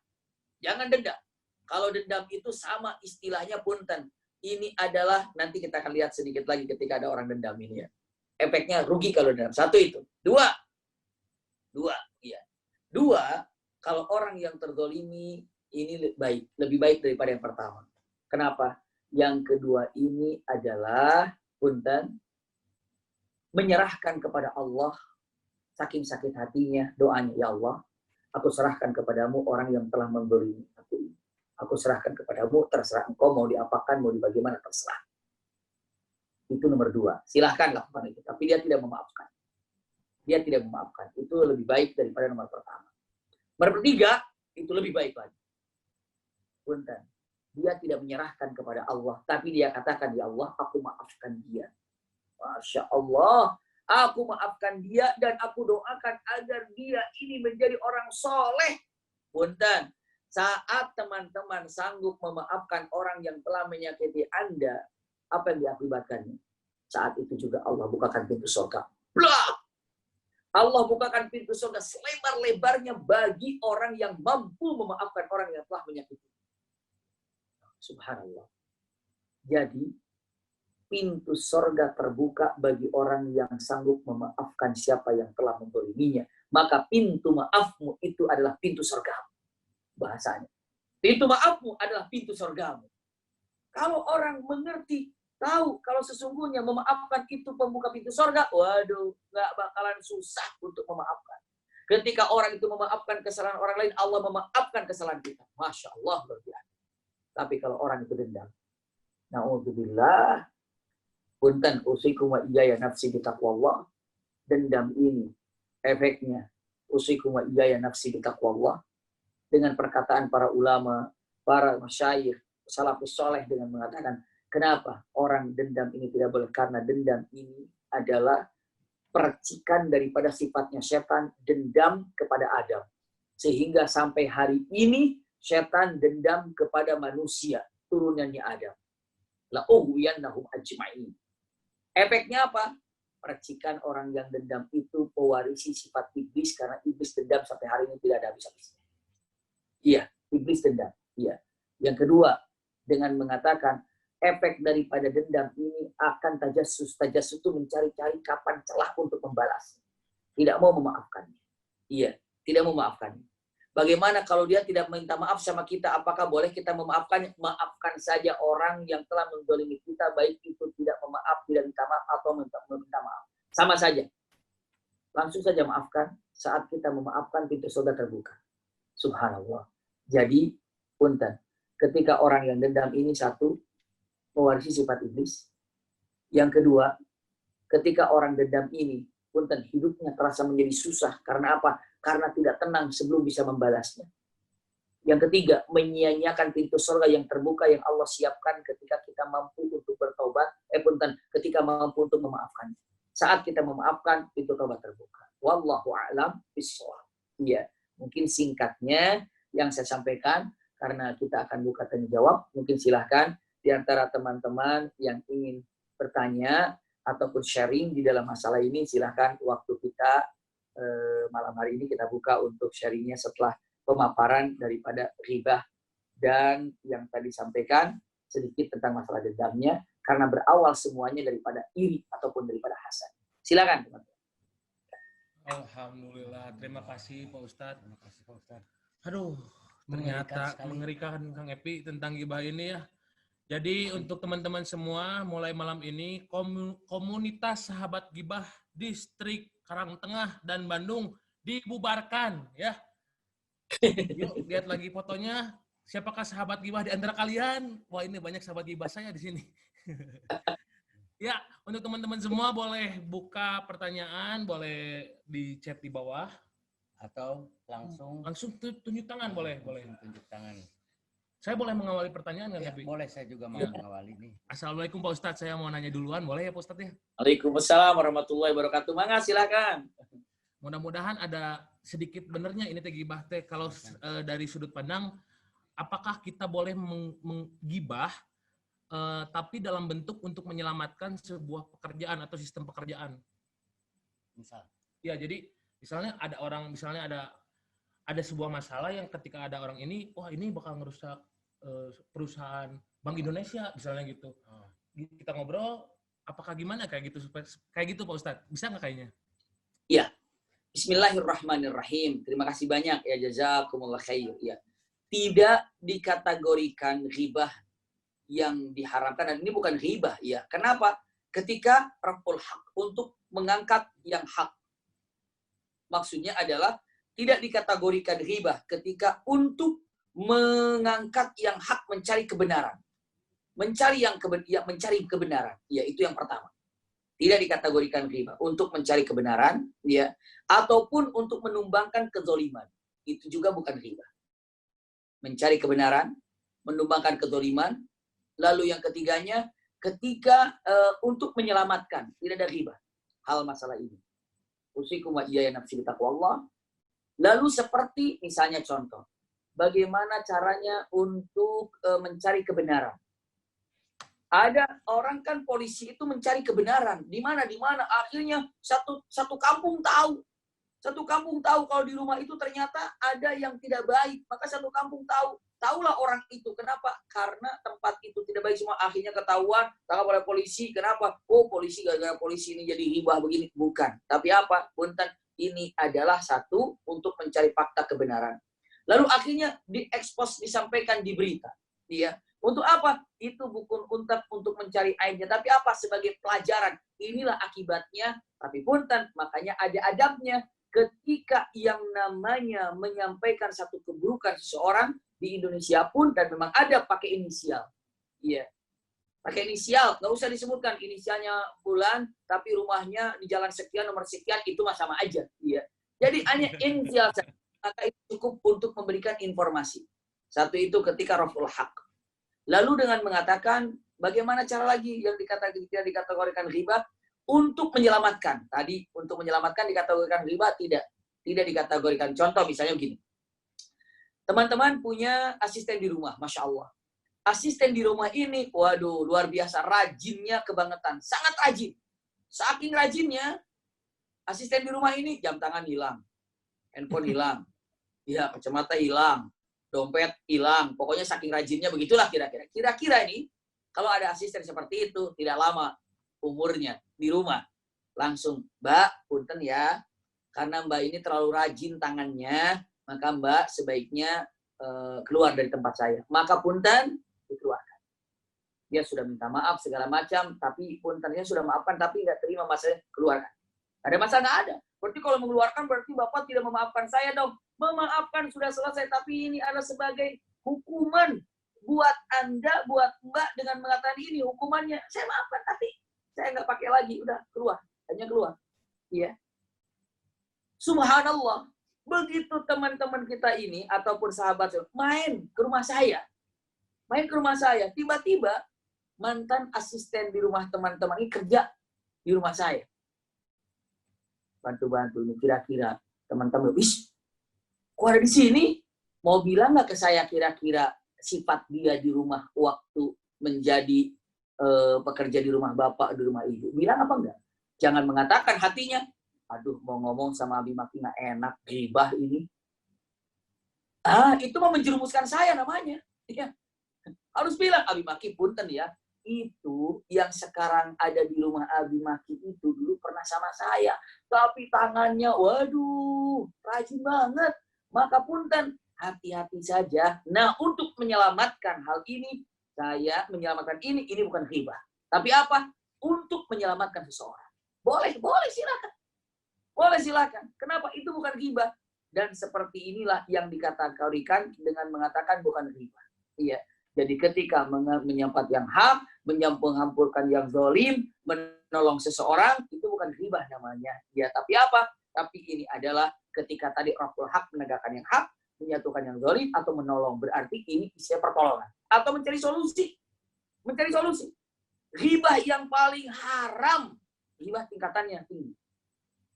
Jangan dendam. Kalau dendam itu sama istilahnya punten. Ini adalah, nanti kita akan lihat sedikit lagi ketika ada orang dendam ini ya. Efeknya rugi kalau dendam. Satu itu. Dua, ya. Dua, kalau orang yang terzolimi ini lebih baik daripada yang pertama. Kenapa? Yang kedua ini adalah punten, menyerahkan kepada Allah, saking sakit hatinya, doanya, ya Allah, aku serahkan kepadamu orang yang telah menzalimi aku. Aku serahkan kepadamu, terserah engkau mau diapakan, mau dibagaimana, terserah. Itu nomor dua. Silahkan lakukan itu. Tapi dia tidak memaafkan. Dia tidak memaafkan. Itu lebih baik daripada nomor pertama. Nomor ketiga, itu lebih baik lagi. Punten. Dia tidak menyerahkan kepada Allah. Tapi dia katakan, ya Allah, aku maafkan dia. Masya Allah. Aku maafkan dia dan aku doakan agar dia ini menjadi orang soleh. Punten. Saat teman-teman sanggup memaafkan orang yang telah menyakiti Anda, apa yang diakibatkannya? Saat itu juga Allah bukakan pintu surga. Blah! Allah bukakan pintu surga selebar-lebarnya bagi orang yang mampu memaafkan orang yang telah menyakiti. Subhanallah. Jadi, pintu surga terbuka bagi orang yang sanggup memaafkan siapa yang telah menzaliminya. Maka pintu maafmu itu adalah pintu surgamu. Bahasanya. Pintu maafmu adalah pintu surgamu. Kalau orang mengerti, tahu kalau sesungguhnya memaafkan itu pembuka pintu surga, waduh, nggak bakalan susah untuk memaafkan. Ketika orang itu memaafkan kesalahan orang lain, Allah memaafkan kesalahan kita. Masya Allah, berbiasa. Tapi kalau orang itu dendam, na'udzubillah, punten usikum wa iyaya nafsi bitaqwallah, dendam ini efeknya usikum wa iyaya nafsi bitaqwallah, dengan perkataan para ulama, para masyayikh, salafus soleh dengan mengatakan, kenapa orang dendam ini tidak boleh? Karena dendam ini adalah percikan daripada sifatnya setan, dendam kepada Adam. Sehingga sampai hari ini, setan dendam kepada manusia, turunannya Adam. La'uhwiyannahum ajma'in. Efeknya apa? Percikan orang yang dendam itu pewarisi sifat iblis, karena iblis dendam sampai hari ini tidak ada habis-habisnya. Iya, iblis dendam. Iya. Yang kedua, dengan mengatakan efek daripada dendam ini akan tajassus. Tajassus itu mencari-cari kapan celah untuk membalas. Tidak mau memaafkannya. Iya, tidak mau memaafkannya. Bagaimana kalau dia tidak minta maaf sama kita? Apakah boleh kita memaafkannya? Maafkan saja orang yang telah menzalimi kita, baik itu tidak memaaf, tidak minta maaf, atau meminta maaf. Sama saja. Langsung saja maafkan. Saat kita memaafkan, pintu surga terbuka. Subhanallah. Jadi, punten. Ketika orang yang dendam ini, satu, mewarisi sifat iblis. Yang kedua, ketika orang dendam ini, punten, hidupnya terasa menjadi susah. Karena apa? Karena tidak tenang sebelum bisa membalasnya. Yang ketiga, menyia-nyiakan pintu surga yang terbuka yang Allah siapkan ketika kita mampu untuk bertaubat. Punten, ketika mampu untuk memaafkan. Saat kita memaafkan, pintu taubat terbuka. Wallahu a'lam bishawab. Iya, mungkin singkatnya yang saya sampaikan, karena kita akan buka tanya jawab, mungkin silahkan di antara teman-teman yang ingin bertanya ataupun sharing di dalam masalah ini, silahkan waktu kita malam hari ini kita buka untuk sharingnya setelah pemaparan daripada ghibah dan yang tadi sampaikan sedikit tentang masalah dendamnya. Karena berawal semuanya daripada iri ataupun daripada hasad. Silakan, teman-teman. Alhamdulillah, terima kasih Pak Ustadz. Terima kasih Pak Ustadz. Aduh, ternyata mengerikan Kang Epi tentang gibah ini ya. Jadi untuk teman-teman semua, mulai malam ini komunitas sahabat gibah distrik Karangtengah dan Bandung dibubarkan ya. Yuk lihat lagi fotonya. Siapakah sahabat gibah di antara kalian? Wah, ini banyak sahabat gibah saya di sini. Ya, untuk teman-teman semua boleh buka pertanyaan, boleh di chat di bawah Atau langsung tunjuk tangan boleh. tunjuk tangan. Saya boleh mengawali pertanyaan nggak, Ya, Nabi? boleh, saya juga mau Ya. mengawali nih. Assalamualaikum Pak Ustadz, saya mau nanya duluan, boleh ya Pak Ustadz ya? Waalaikumsalam warahmatullahi wabarakatuh. Mangga, silakan. Mudah-mudahan ada sedikit benernya ini teh gibah teh. Kalau dari sudut pandang, apakah kita boleh menggibah tapi dalam bentuk untuk menyelamatkan sebuah pekerjaan atau sistem pekerjaan? Misal. Ya, jadi misalnya ada sebuah masalah yang ketika ada orang ini, wah ini bakal ngerusak perusahaan Bank Indonesia misalnya gitu. Kita ngobrol, apakah gimana kayak gitu Pak Ustadz? Bisa nggak kayaknya? Iya. Bismillahirrahmanirrahim. Terima kasih banyak ya, jazakumullah khair. Ya. Tidak dikategorikan ghibah yang diharamkan, dan ini bukan ghibah ya. Kenapa? Ketika raful haq, untuk mengangkat yang hak. Maksudnya adalah tidak dikategorikan ghibah ketika untuk mengangkat yang hak, mencari kebenaran. Mencari kebenaran. Ya, itu yang pertama. Tidak dikategorikan ghibah untuk mencari kebenaran, ya, ataupun untuk menumbangkan kezoliman. Itu juga bukan ghibah. Mencari kebenaran, menumbangkan kezoliman. Lalu yang ketiganya, ketika untuk menyelamatkan, tidak ada ghibah hal masalah ini. Usikum wa iyaya nafsi bitaqwallah. Lalu seperti misalnya contoh, bagaimana caranya untuk mencari kebenaran. Ada orang kan polisi itu mencari kebenaran. Di mana akhirnya satu kampung tahu. Satu kampung tahu kalau di rumah itu ternyata ada yang tidak baik. Maka satu kampung tahu. Tahulah orang itu. Kenapa? Karena tempat itu tidak baik semua. Akhirnya ketahuan, tangkap oleh polisi. Kenapa? Oh, polisi gara-gara polisi ini jadi hibah begini. Bukan. Tapi apa? Punten, ini adalah satu untuk mencari fakta kebenaran. Lalu akhirnya diekspos, disampaikan di berita. Ya. Untuk apa? Itu bukan untuk mencari aibnya. Tapi apa? Sebagai pelajaran. Inilah akibatnya. Tapi punten, makanya ada adabnya. Ketika yang namanya menyampaikan satu keburukan seseorang di Indonesia pun, dan memang ada pakai inisial. Iya. Pakai inisial. Nggak usah disebutkan inisialnya bulan, tapi rumahnya di jalan sekian, nomor sekian, itu mah sama aja. Iya. Jadi hanya inisial saja. Maka itu cukup untuk memberikan informasi. Satu itu ketika raful haq. Lalu dengan mengatakan, bagaimana cara lagi yang dikategorikan ghibah untuk menyelamatkan. Tadi untuk menyelamatkan dikategorikan ghibah, tidak dikategorikan. Contoh misalnya begini. Teman-teman punya asisten di rumah, Masya Allah. Asisten di rumah ini, waduh, luar biasa, rajinnya kebangetan. Sangat rajin. Saking rajinnya, asisten di rumah ini jam tangan hilang. Handphone hilang. Ya, kacamata hilang. Dompet hilang. Pokoknya saking rajinnya begitulah kira-kira. Kira-kira ini, kalau ada asisten seperti itu, tidak lama umurnya di rumah. Langsung, Mbak, punten ya. Karena Mbak ini terlalu rajin tangannya, maka Mbak sebaiknya keluar dari tempat saya. Maka punten, dikeluarkan. Dia sudah minta maaf segala macam, tapi puntennya sudah maafkan, tapi nggak terima masalahnya, keluarkan. Ada masalah nggak ada. Berarti kalau mengeluarkan, berarti Bapak tidak memaafkan saya dong. Memaafkan sudah selesai, tapi ini adalah sebagai hukuman buat Anda, buat Mbak, dengan mengatakan ini hukumannya. Saya maafkan, tapi saya nggak pakai lagi. Udah, keluar. Hanya keluar. Iya. Subhanallah. Begitu teman-teman kita ini, ataupun sahabat main ke rumah saya. Main ke rumah saya. Tiba-tiba, mantan asisten di rumah teman-teman ini kerja di rumah saya. Bantu-bantu ini kira-kira teman-teman. Wis, kok ada di sini? Mau bilang nggak ke saya kira-kira sifat dia di rumah waktu menjadi pekerja di rumah bapak, di rumah ibu? Bilang apa enggak? Jangan mengatakan hatinya, aduh mau ngomong sama Abi Maki nggak enak, ghibah ini. Itu mau menjerumuskan saya namanya. Ya. Harus bilang, Abi Maki punten ya, itu yang sekarang ada di rumah Abi Maki itu dulu pernah sama saya. Tapi tangannya, waduh, rajin banget. Maka punten, hati-hati saja. Nah, untuk menyelamatkan hal ini, saya menyelamatkan ini bukan ghibah. Tapi apa? Untuk menyelamatkan seseorang. Boleh silakan. Boleh silakan. Kenapa? Itu bukan ghibah. Dan seperti inilah yang dikategorikan dengan mengatakan bukan ghibah. Iya. Jadi ketika menyampat yang hak, menghampurkan yang zalim, menolong seseorang, itu bukan ghibah namanya. Ya, tapi apa? Tapi ini adalah ketika tadi Rabbul Haq menegakkan yang hak, menyatukan yang zalim, atau menolong. Berarti ini istilah pertolongan. Atau mencari solusi. Mencari solusi. Ghibah yang paling haram. Ghibah tingkatannya tinggi.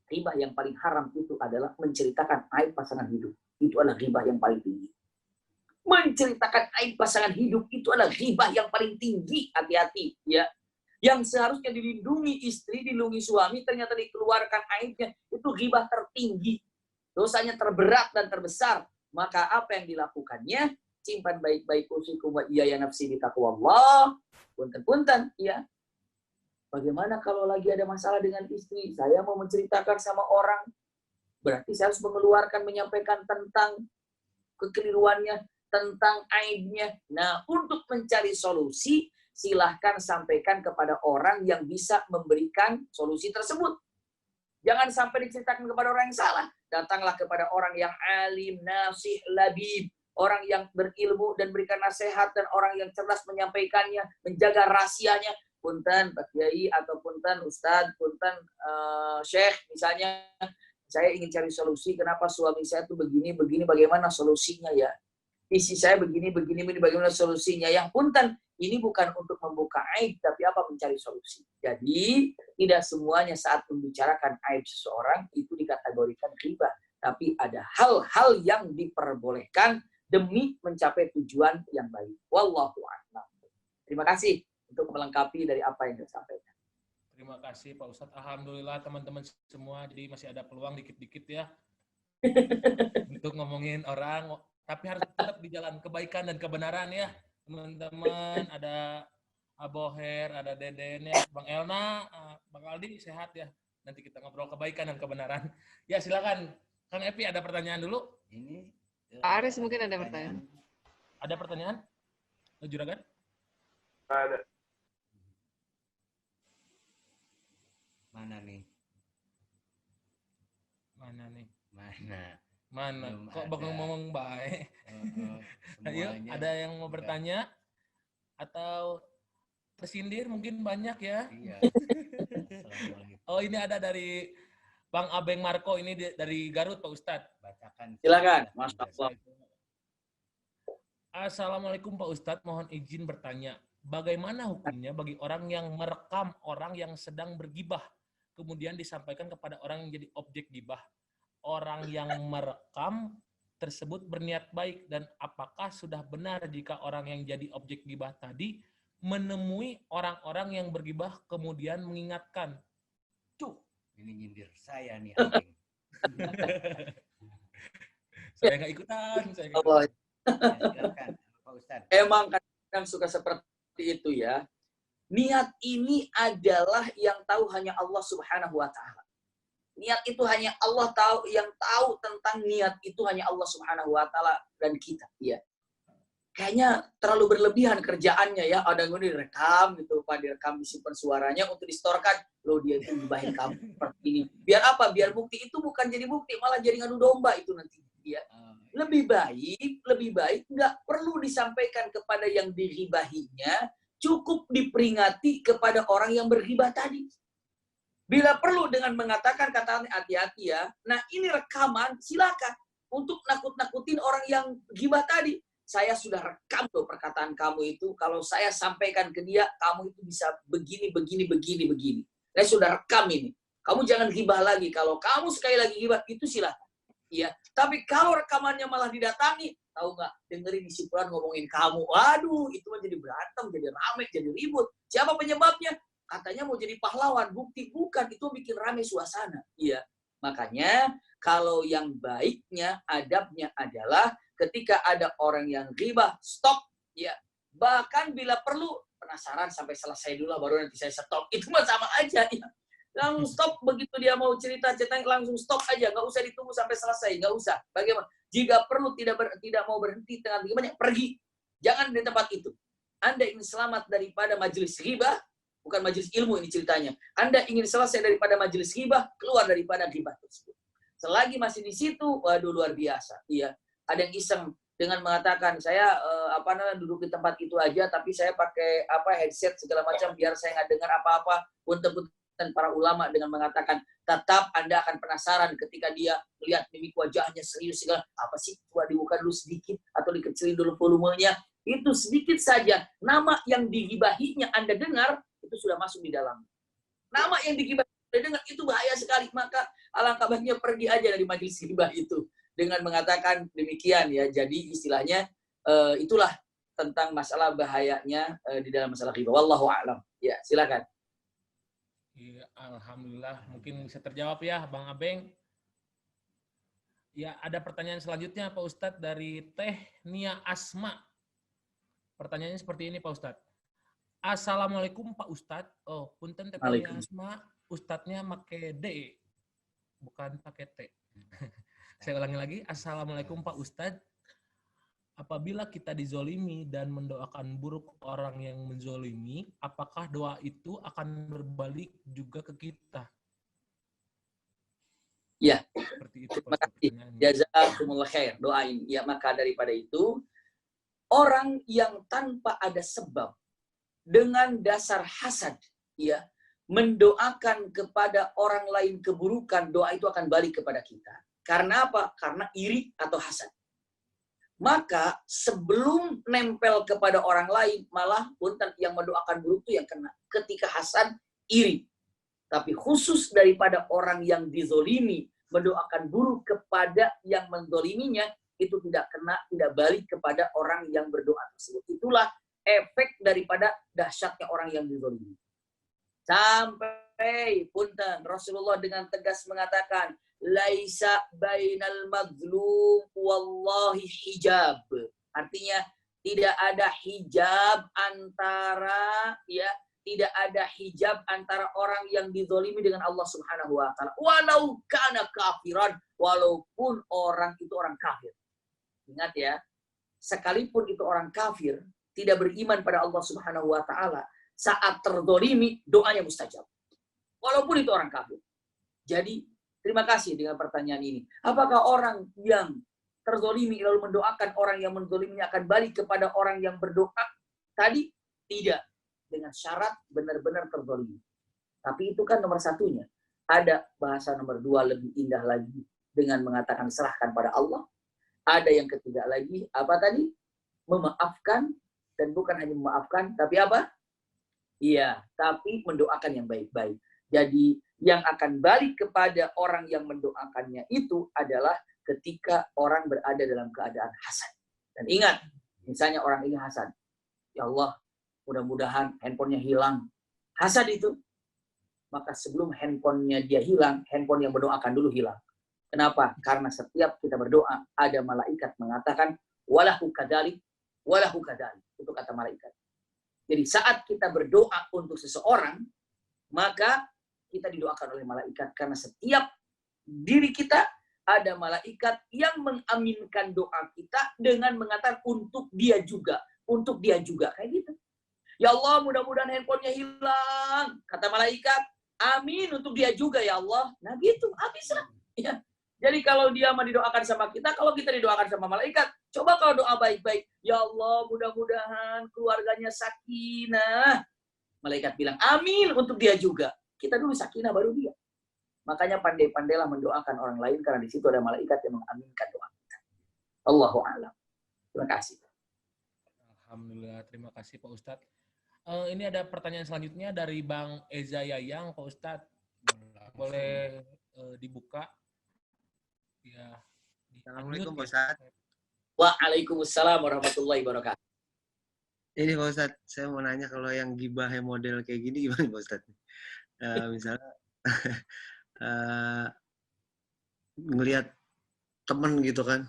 Ghibah yang paling haram itu adalah menceritakan aib pasangan hidup. Itu adalah ghibah yang paling tinggi. Menceritakan aib pasangan hidup itu adalah ghibah yang paling tinggi. Hati-hati, ya. Yang seharusnya dilindungi istri, dilindungi suami, ternyata dikeluarkan aibnya. Itu ghibah tertinggi. Dosanya terberat dan terbesar. Maka apa yang dilakukannya? Simpan baik-baik usikum wa iyaya nafsi bi taqwallah. Punten-punten, ya. Bagaimana kalau lagi ada masalah dengan istri? Saya mau menceritakan sama orang. Berarti saya harus mengeluarkan, menyampaikan tentang kekeliruannya, tentang aibnya. Nah, untuk mencari solusi, silahkan sampaikan kepada orang yang bisa memberikan solusi tersebut. Jangan sampai diceritakan kepada orang yang salah. Datanglah kepada orang yang alim, nasih, labib. Orang yang berilmu dan berikan nasihat. Dan orang yang cerdas menyampaikannya, menjaga rahasianya. Punten Pak Kiai atau punten Ustadz, punten Syekh misalnya, saya ingin cari solusi kenapa suami saya tuh begini, bagaimana solusinya ya? Isi saya begini, bagaimana solusinya? Yang punten, ini bukan untuk membuka aib, tapi apa? Mencari solusi. Jadi, tidak semuanya saat membicarakan aib seseorang itu dikategorikan ghibah, tapi ada hal-hal yang diperbolehkan demi mencapai tujuan yang baik. Wallahu a'lam. Terima kasih untuk melengkapi dari apa yang disampaikan. Terima kasih Pak Ustadz. Alhamdulillah teman-teman semua, jadi masih ada peluang dikit-dikit ya untuk ngomongin orang, tapi harus tetap di jalan kebaikan dan kebenaran ya teman-teman. Ada Aboher, ada Deden ya, Bang Elna, Bang Aldi sehat ya. Nanti kita ngobrol kebaikan dan kebenaran. Ya silakan, Kang Epi ada pertanyaan dulu? Ini Pak Aris mungkin ada pertanyaan. Ada pertanyaan? Juragan? Ada. mana nih? Mana? Belum Kok ada. bang ngomong baik? Ayo, Semuanya ada yang mau udah. bertanya? Atau tersindir mungkin banyak ya? Iya. Assalamualaikum. Oh ini ada dari Bang Abeng Marco, ini dari Garut Pak Ustadz. Bacakan. Silakan, Masya Allah. Assalamualaikum Pak Ustadz, mohon izin bertanya. Bagaimana hukumnya bagi orang yang merekam orang yang sedang bergibah, kemudian disampaikan kepada orang yang jadi objek gibah? Orang yang merekam tersebut berniat baik, dan apakah sudah benar jika orang yang jadi objek gibah tadi menemui orang-orang yang bergibah kemudian mengingatkan, "Cuk, Ini nyindir saya nih, Abeng. saya nggak ikutan." Allah. Ya, silakan, Pak Ustadz. Emang kadang suka seperti itu ya. Niat ini adalah yang tahu hanya Allah Subhanahu wa Ta'ala. Niat itu hanya Allah tahu, yang tahu tentang niat itu hanya Allah Subhanahu wa Ta'ala dan kita, ya. Kayaknya terlalu berlebihan kerjaannya ya. Ada yang direkam gitu, Pak, direkam, disimpan suaranya untuk distorkan. Loh, dia itu gibahin kamu seperti ini. Biar apa? Biar bukti itu bukan jadi bukti, malah jadi ngadu domba itu nanti, ya. Lebih baik nggak perlu disampaikan kepada yang diribahinya, cukup diperingati kepada orang yang berghibah tadi. Bila perlu dengan mengatakan kata hati-hati ya. Nah, ini rekaman, silakan untuk nakut-nakutin orang yang ghibah tadi. Saya sudah rekam loh perkataan kamu itu. Kalau saya sampaikan ke dia, kamu itu bisa begini. Saya sudah rekam ini. Kamu jangan ghibah lagi. Kalau kamu sekali lagi ghibah, itu silakan. Iya. Tapi kalau rekamannya malah didatangi, tahu nggak? Dengerin isi Quran ngomongin kamu. Waduh, itu mah jadi berantem, jadi rame, jadi ribut. Siapa penyebabnya? Katanya mau jadi pahlawan. Bukti bukan. Itu bikin rame suasana. Iya. Makanya kalau yang baiknya, adabnya adalah ketika ada orang yang ghibah, stop. Ya. Bahkan bila perlu penasaran sampai selesai dulu lah, baru nanti saya stop. Itu mah sama aja ya. Langsung stop begitu dia mau cerita langsung stop aja, nggak usah ditunggu sampai selesai, nggak usah. Bagaimana? Jika perlu tidak mau berhenti tengah banyak pergi, jangan di tempat itu. Anda ingin selamat daripada majelis ghibah, bukan majelis ilmu ini ceritanya. Anda ingin selesai daripada majelis ghibah, keluar daripada ghibah tersebut. Selagi masih di situ, waduh luar biasa. Iya, ada yang iseng dengan mengatakan saya duduk di tempat itu aja, tapi saya pakai headset segala macam biar saya nggak dengar apa-apa. Dan para ulama dengan mengatakan tetap Anda akan penasaran ketika dia melihat mimik wajahnya serius segala apa sih, coba dibuka dulu sedikit atau dikecilin dulu volumenya, itu sedikit saja nama yang digibahinya Anda dengar itu sudah masuk di dalam. Nama yang digibahi Anda dengar itu bahaya sekali, maka alangkah baiknya pergi aja dari majelis gibah itu dengan mengatakan demikian ya. Jadi istilahnya itulah tentang masalah bahayanya di dalam masalah gibah. Wallahu a'lam. Ya, silakan. Iya, alhamdulillah mungkin bisa terjawab ya Bang Abeng. Ya, ada pertanyaan selanjutnya Pak Ustadz dari Teh Nia Asma. Pertanyaannya seperti ini Pak Ustadz. Assalamualaikum Pak Ustadz. Oh, punten Teh Nia Asma, Ustadznya pakai D, bukan pakai T. Saya ulangi lagi. Assalamualaikum Pak Ustadz. Apabila kita dizolimi dan mendoakan buruk orang yang menzolimi, apakah doa itu akan berbalik juga ke kita? Ya, seperti itu. Terima kasih. Jazakumullah khair. Doain. Ya, maka daripada itu, orang yang tanpa ada sebab, dengan dasar hasad, ya, mendoakan kepada orang lain keburukan, doa itu akan balik kepada kita. Karena apa? Karena iri atau hasad. Maka sebelum nempel kepada orang lain, malah punten yang mendoakan buruk itu yang kena. Ketika hasad, iri. Tapi khusus daripada orang yang dizolimi, mendoakan buruk kepada yang menzoliminya, itu tidak kena, tidak balik kepada orang yang berdoa tersebut. Itulah efek daripada dahsyatnya orang yang dizolimi. Sampai punten Rasulullah dengan tegas mengatakan, laisa bainal mazlum wallahi hijab. Artinya tidak ada hijab antara orang yang dizalimi dengan Allah Subhanahu wa taala. Walau kana kafiran, walaupun orang itu orang kafir. Ingat ya, sekalipun itu orang kafir, tidak beriman pada Allah Subhanahu wa taala, saat terzalimi doanya mustajab. Walaupun itu orang kafir. Jadi terima kasih dengan pertanyaan ini. Apakah orang yang terzolimi lalu mendoakan orang yang menzoliminya akan balik kepada orang yang berdoa? Tadi tidak. Dengan syarat benar-benar terzolimi. Tapi itu kan nomor satunya. Ada bahasa nomor dua lebih indah lagi dengan mengatakan serahkan pada Allah. Ada yang ketiga lagi, apa tadi? Memaafkan. Dan bukan hanya memaafkan, tapi apa? Iya, tapi mendoakan yang baik-baik. Jadi yang akan balik kepada orang yang mendoakannya itu adalah ketika orang berada dalam keadaan hasad. Dan ingat, misalnya orang ini hasad. Ya Allah, mudah-mudahan handphonenya hilang. Hasad itu. Maka sebelum handphonenya dia hilang, handphone yang mendoakan dulu hilang. Kenapa? Karena setiap kita berdoa, ada malaikat mengatakan, walahu kadalik, walahu kadalik. Itu kata malaikat. Jadi saat kita berdoa untuk seseorang, maka kita didoakan oleh malaikat. Karena setiap diri kita ada malaikat yang mengaminkan doa kita dengan mengatakan untuk dia juga. Untuk dia juga. Kayak gitu. Ya Allah, mudah-mudahan handphonenya hilang. Kata malaikat, amin untuk dia juga ya Allah. Nah gitu, habislah. Ya. Jadi kalau dia mau didoakan sama kita, kalau kita didoakan sama malaikat, coba kalau doa baik-baik. Ya Allah, mudah-mudahan keluarganya sakinah. Malaikat bilang, amin untuk dia juga. Kita dulu sakinah, baru dia. Makanya pandai-pandailah mendoakan orang lain, karena di situ ada malaikat yang mengaminkan doa kita. Allahu a'lam. Terima kasih. Alhamdulillah, terima kasih Pak Ustadz. Ini ada pertanyaan selanjutnya dari Bang Eza Yayang, Pak Ustadz. Boleh dibuka? Ya. Assalamualaikum Pak Ustadz. Waalaikumsalam warahmatullahi wabarakatuh. Ini Pak Ustadz, saya mau nanya kalau yang gibah model kayak gini gimana Pak Ustadz? Misalnya ngelihat temen gitu kan,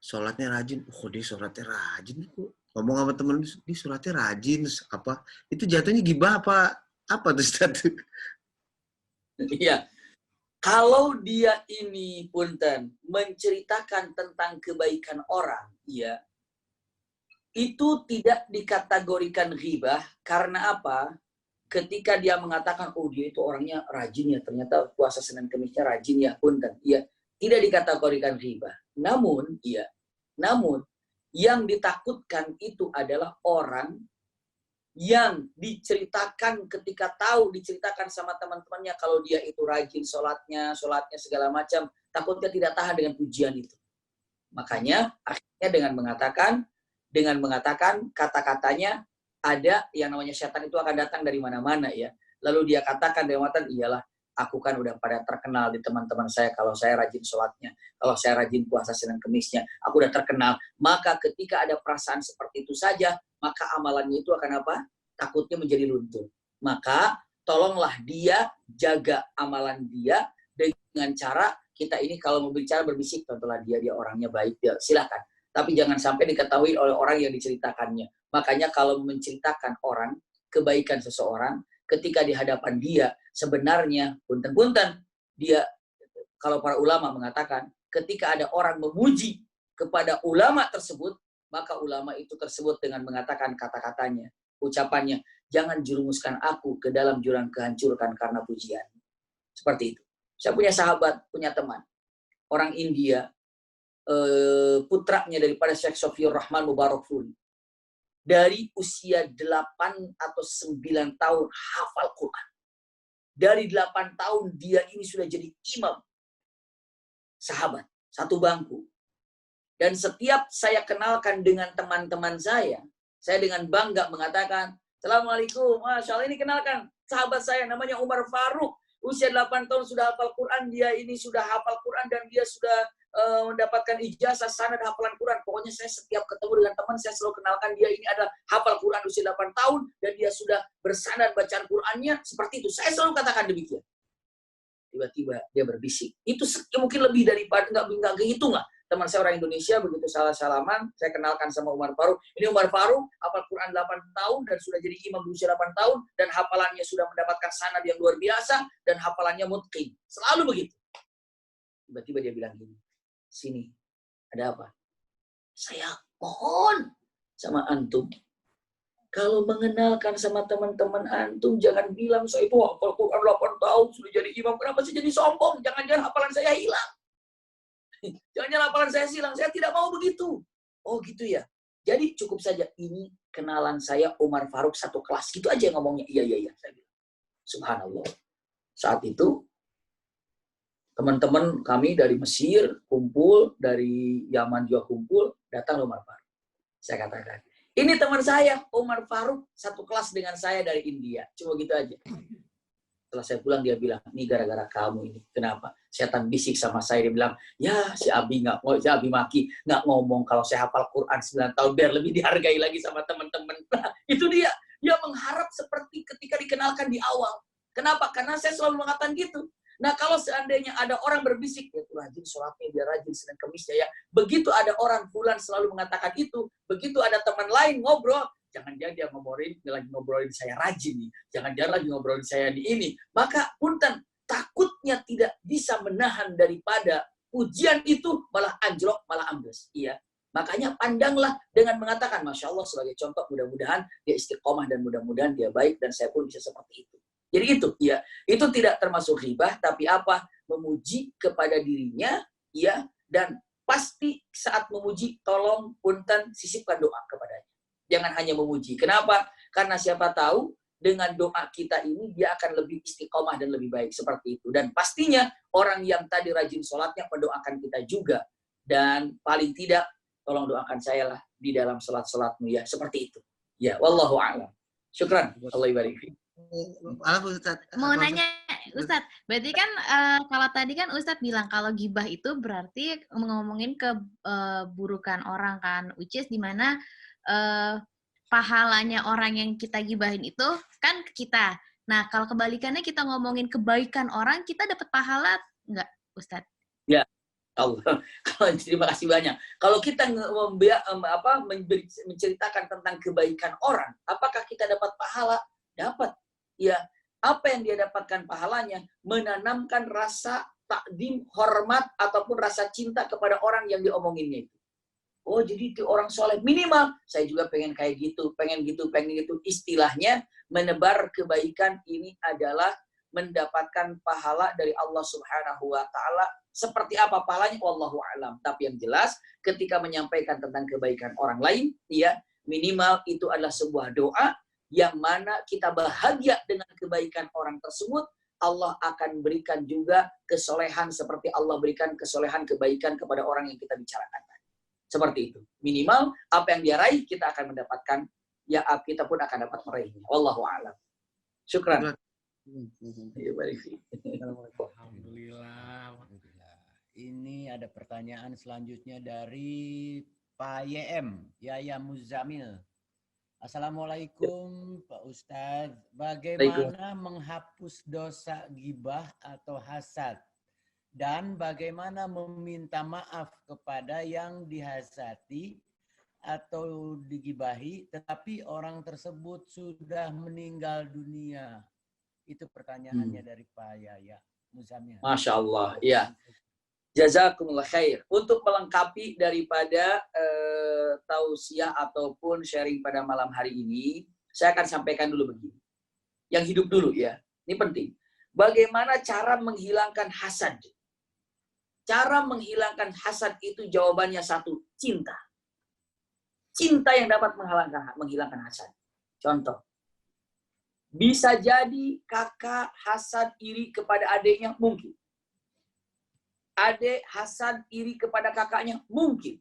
sholatnya rajin, dia sholatnya rajin kok, ngomong sama temen, ini suratnya rajin, apa? Itu jatuhnya gibah apa tuh Ustaz? Iya. Kalau dia ini punten menceritakan tentang kebaikan orang, ya, itu tidak dikategorikan ghibah karena apa? Ketika dia mengatakan, oh dia itu orangnya rajin ya, ternyata puasa Senin Kemisnya rajin ya, punten, ya, tidak dikategorikan ghibah. Namun yang ditakutkan itu adalah orang yang diceritakan ketika tahu diceritakan sama teman-temannya kalau dia itu rajin sholatnya segala macam, takutnya tidak tahan dengan pujian itu. Makanya akhirnya dengan mengatakan kata-katanya, ada yang namanya setan itu akan datang dari mana-mana ya. Lalu dia katakan dengan mata, iyalah aku kan udah pada terkenal di teman-teman saya kalau saya rajin sholatnya, kalau saya rajin puasa Senin Kemisnya, aku udah terkenal. Maka ketika ada perasaan seperti itu saja, maka amalannya itu akan apa? Takutnya menjadi luntur. Maka tolonglah dia jaga amalan dia dengan cara kita ini kalau mau bicara berbisik, tentulah dia orangnya baik, dia silakan. Tapi jangan sampai diketahui oleh orang yang diceritakannya. Makanya kalau menceritakan orang, kebaikan seseorang, ketika di hadapan dia, sebenarnya, punten-punten, dia, kalau para ulama mengatakan, ketika ada orang memuji kepada ulama tersebut, maka ulama itu tersebut dengan mengatakan kata-katanya, ucapannya, jangan jerumuskan aku ke dalam jurang kehancuran karena pujian. Seperti itu. Saya punya sahabat, punya teman, orang India, putranya daripada Syekh Sofiur Rahman Mubarakfuri. Dari usia 8 atau 9 tahun hafal Quran. Dari 8 tahun dia ini sudah jadi imam. Sahabat, satu bangku. Dan setiap saya kenalkan dengan teman-teman saya dengan bangga mengatakan, Assalamualaikum, Masya Allah, ini kenalkan sahabat saya namanya Umar Faruk. Usia 8 tahun sudah hafal Quran, dia ini sudah hafal Quran dan dia sudah mendapatkan ijazah sanad hafalan Quran. Pokoknya saya setiap ketemu dengan teman, saya selalu kenalkan dia ini ada hafal Quran usia 8 tahun dan dia sudah bersanad bacaan Qurannya seperti itu. Saya selalu katakan demikian. Tiba-tiba dia berbisik. Itu mungkin lebih daripada nggak kehitung lah. Teman saya orang Indonesia begitu salaman, saya kenalkan sama Umar Faruk. Ini Umar Faruk hafal Quran 8 tahun dan sudah jadi imam di usia 8 tahun dan hafalannya sudah mendapatkan sanad yang luar biasa dan hafalannya mutqin. Selalu begitu. Tiba-tiba dia bilang gini, sini, ada apa? Saya mohon sama antum, kalau mengenalkan sama teman-teman antum, jangan bilang saya itu hafal Quran 8 tahun, sudah jadi imam. Kenapa sih jadi sombong? Jangan-jangan hafalan saya hilang. Jangan-jangan hafalan saya hilang. Saya tidak mau begitu. Oh gitu ya. Jadi cukup saja, ini kenalan saya Umar Faruk satu kelas. Gitu aja ngomongnya. Iya. Saya bilang. Subhanallah. Saat itu, teman-teman kami dari Mesir kumpul, dari Yaman juga kumpul, datang Umar Faruk. Saya katakan, ini teman saya, Umar Faruk, satu kelas dengan saya dari India. Cuma gitu aja. Setelah saya pulang, dia bilang, ini gara-gara kamu ini. Kenapa? Setan bisik sama saya, dia bilang, ya si Abi maki, nggak ngomong kalau saya hafal Quran 9 tahun, biar lebih dihargai lagi sama teman-teman. Nah, itu dia mengharap seperti ketika dikenalkan di awal. Kenapa? Karena saya selalu mengatakan gitu. Nah, kalau seandainya ada orang berbisik, ya rajin sholatnya, dia rajin Senin Kemisnya ya. Begitu ada orang fulan selalu mengatakan itu, begitu ada teman lain ngobrol, jangan-jangan dia lagi ngobrolin saya rajin nih, jangan-jangan lagi ngobrolin saya di ini. Maka punten, takutnya tidak bisa menahan daripada ujian itu, malah anjlok, malah ambles. Iya. Makanya pandanglah dengan mengatakan, Masya Allah sebagai contoh, mudah-mudahan dia istiqomah dan mudah-mudahan dia baik dan saya pun bisa seperti itu. Jadi itu, ya, itu tidak termasuk ghibah, tapi apa? Memuji kepada dirinya, ya, dan pasti saat memuji, tolong punten sisipkan doa kepadanya. Jangan hanya memuji. Kenapa? Karena siapa tahu dengan doa kita ini dia akan lebih istiqomah dan lebih baik seperti itu. Dan pastinya orang yang tadi rajin sholatnya mendoakan kita juga. Dan paling tidak, tolong doakan saya lah di dalam sholat-sholatmu ya. Seperti itu. Ya, wallahu a'lam. Syukran. Allah ibarik. Mau nanya, Ustadz, berarti kan kalau tadi kan Ustadz bilang kalau gibah itu berarti ngomongin keburukan orang kan, which is dimana pahalanya orang yang kita gibahin itu kan ke kita. Nah, kalau kebalikannya kita ngomongin kebaikan orang, kita dapat pahala nggak, Ustadz? Ya, Allah. Terima kasih banyak. Kalau kita menceritakan tentang kebaikan orang, apakah kita dapat pahala? Dapat. Ya, apa yang dia dapatkan pahalanya? Menanamkan rasa takdim, hormat, ataupun rasa cinta kepada orang yang diomonginnya itu. Oh, jadi itu orang soleh. Minimal, saya juga pengen kayak gitu, pengen gitu, pengen gitu. Istilahnya, menebar kebaikan ini adalah mendapatkan pahala dari Allah Subhanahu wa Ta'ala. Seperti apa pahalanya? Wallahu a'lam. Tapi yang jelas, ketika menyampaikan tentang kebaikan orang lain, ya, minimal itu adalah sebuah doa yang mana kita bahagia dengan kebaikan orang tersebut. Allah akan berikan juga kesolehan seperti Allah berikan kesolehan kebaikan kepada orang yang kita bicarakan. Seperti itu. Minimal apa yang dia raih, kita akan mendapatkan, ya kita pun akan dapat meraihnya. Wallahu a'lam. Syukran. Alhamdulillah. Ini ada pertanyaan selanjutnya dari Pak YM, Yaya Muzamil. Assalamualaikum Pak Ustadz. Bagaimana menghapus dosa ghibah atau hasad? Dan bagaimana meminta maaf kepada yang dihasati atau digibahi, tetapi orang tersebut sudah meninggal dunia? Itu pertanyaannya dari Pak Yaya Muzamil. Masya Allah, ya. Jazakumullah khair. Untuk melengkapi daripada tausiah ataupun sharing pada malam hari ini, saya akan sampaikan dulu begini. Yang hidup dulu ya, ini penting. Bagaimana cara menghilangkan hasad? Cara menghilangkan hasad itu jawabannya satu, cinta. Cinta yang dapat menghilangkan hasad. Contoh, bisa jadi kakak hasad iri kepada adiknya, mungkin. Adik hasad iri kepada kakaknya, mungkin.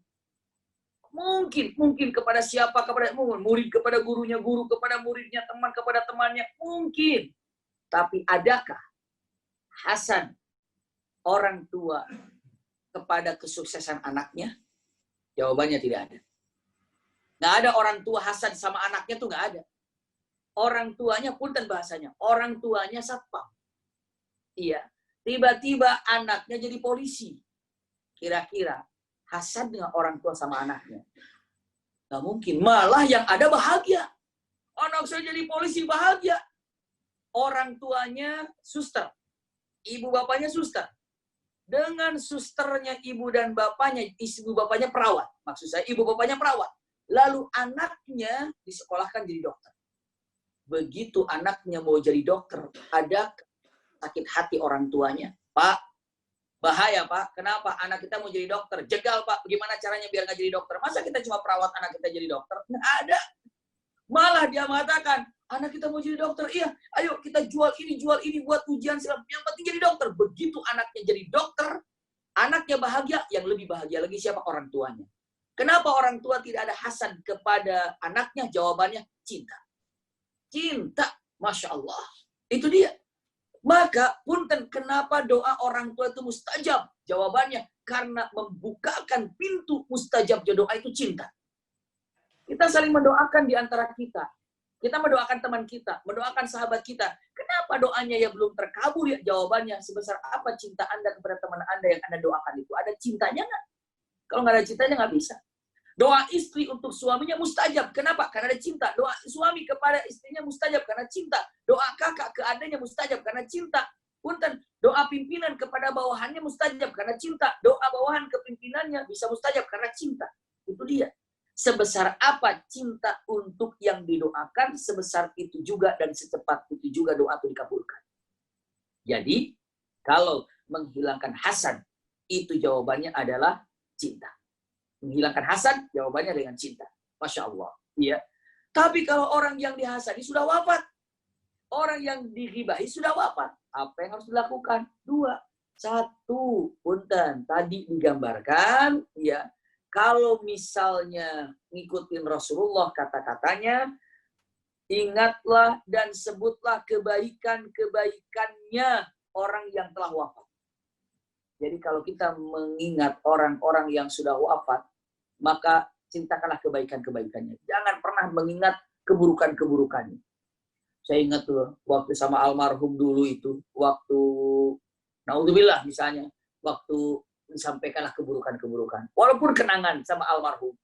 Mungkin kepada siapa, kepada murid kepada gurunya, guru kepada muridnya, teman kepada temannya, mungkin. Tapi adakah hasad orang tua kepada kesuksesan anaknya? Jawabannya tidak ada. Nggak ada orang tua hasad sama anaknya tuh nggak ada. Orang tuanya pun dan bahasanya, orang tuanya satpam. Iya. Tiba-tiba anaknya jadi polisi. Kira-kira hasad dengan orang tua sama anaknya? Nggak mungkin. Malah yang ada bahagia. Anak saya jadi polisi bahagia. Orang tuanya suster. Ibu bapaknya suster. Dengan susternya ibu dan bapaknya, ibu bapaknya perawat. Maksud saya ibu bapaknya perawat. Lalu anaknya disekolahkan jadi dokter. Begitu anaknya mau jadi dokter, ada sakit hati orang tuanya. Pak, bahaya Pak. Kenapa? Anak kita mau jadi dokter. Jegal Pak. Bagaimana caranya biar nggak jadi dokter? Masa kita cuma perawat anak kita jadi dokter? Nggak ada. Malah dia mengatakan, anak kita mau jadi dokter. Iya, ayo kita jual ini buat ujian segala. Yang penting jadi dokter. Begitu anaknya jadi dokter, anaknya bahagia. Yang lebih bahagia lagi siapa? Orang tuanya. Kenapa orang tua tidak ada hasad kepada anaknya? Jawabannya cinta. Cinta. Masya Allah. Itu dia. Maka, punten, kenapa doa orang tua itu mustajab? Jawabannya, karena membukakan pintu mustajab doa itu cinta. Kita saling mendoakan di antara kita. Kita mendoakan teman kita, mendoakan sahabat kita. Kenapa doanya ya belum terkabul? Ya, jawabannya, sebesar apa cinta Anda kepada teman Anda yang Anda doakan itu? Ada cintanya nggak? Kalau nggak ada cintanya nggak bisa. Doa istri untuk suaminya mustajab. Kenapa? Karena ada cinta. Doa suami kepada istrinya mustajab karena cinta. Doa kakak ke adanya mustajab karena cinta. Punten, doa pimpinan kepada bawahannya mustajab karena cinta. Doa bawahan ke pimpinannya bisa mustajab karena cinta. Itu dia. Sebesar apa cinta untuk yang didoakan, sebesar itu juga dan secepat itu juga doa itu dikabulkan. Jadi, kalau menghilangkan hasad, itu jawabannya adalah cinta. Menghilangkan hasad, jawabannya dengan cinta. Masya Allah. Iya. Tapi kalau orang yang dihasadi sudah wafat. Orang yang dighibahi sudah wafat. Apa yang harus dilakukan? 2. 1. Punten. Tadi digambarkan. Ya. Kalau misalnya ngikutin Rasulullah kata-katanya. Ingatlah dan sebutlah kebaikan-kebaikannya orang yang telah wafat. Jadi kalau kita mengingat orang-orang yang sudah wafat, maka cintakanlah kebaikan-kebaikannya. Jangan pernah mengingat keburukan-keburukannya. Saya ingat tuh, waktu sama almarhum dulu itu, waktu, naudzubillah misalnya, waktu disampaikanlah keburukan-keburukan. Walaupun kenangan sama almarhum,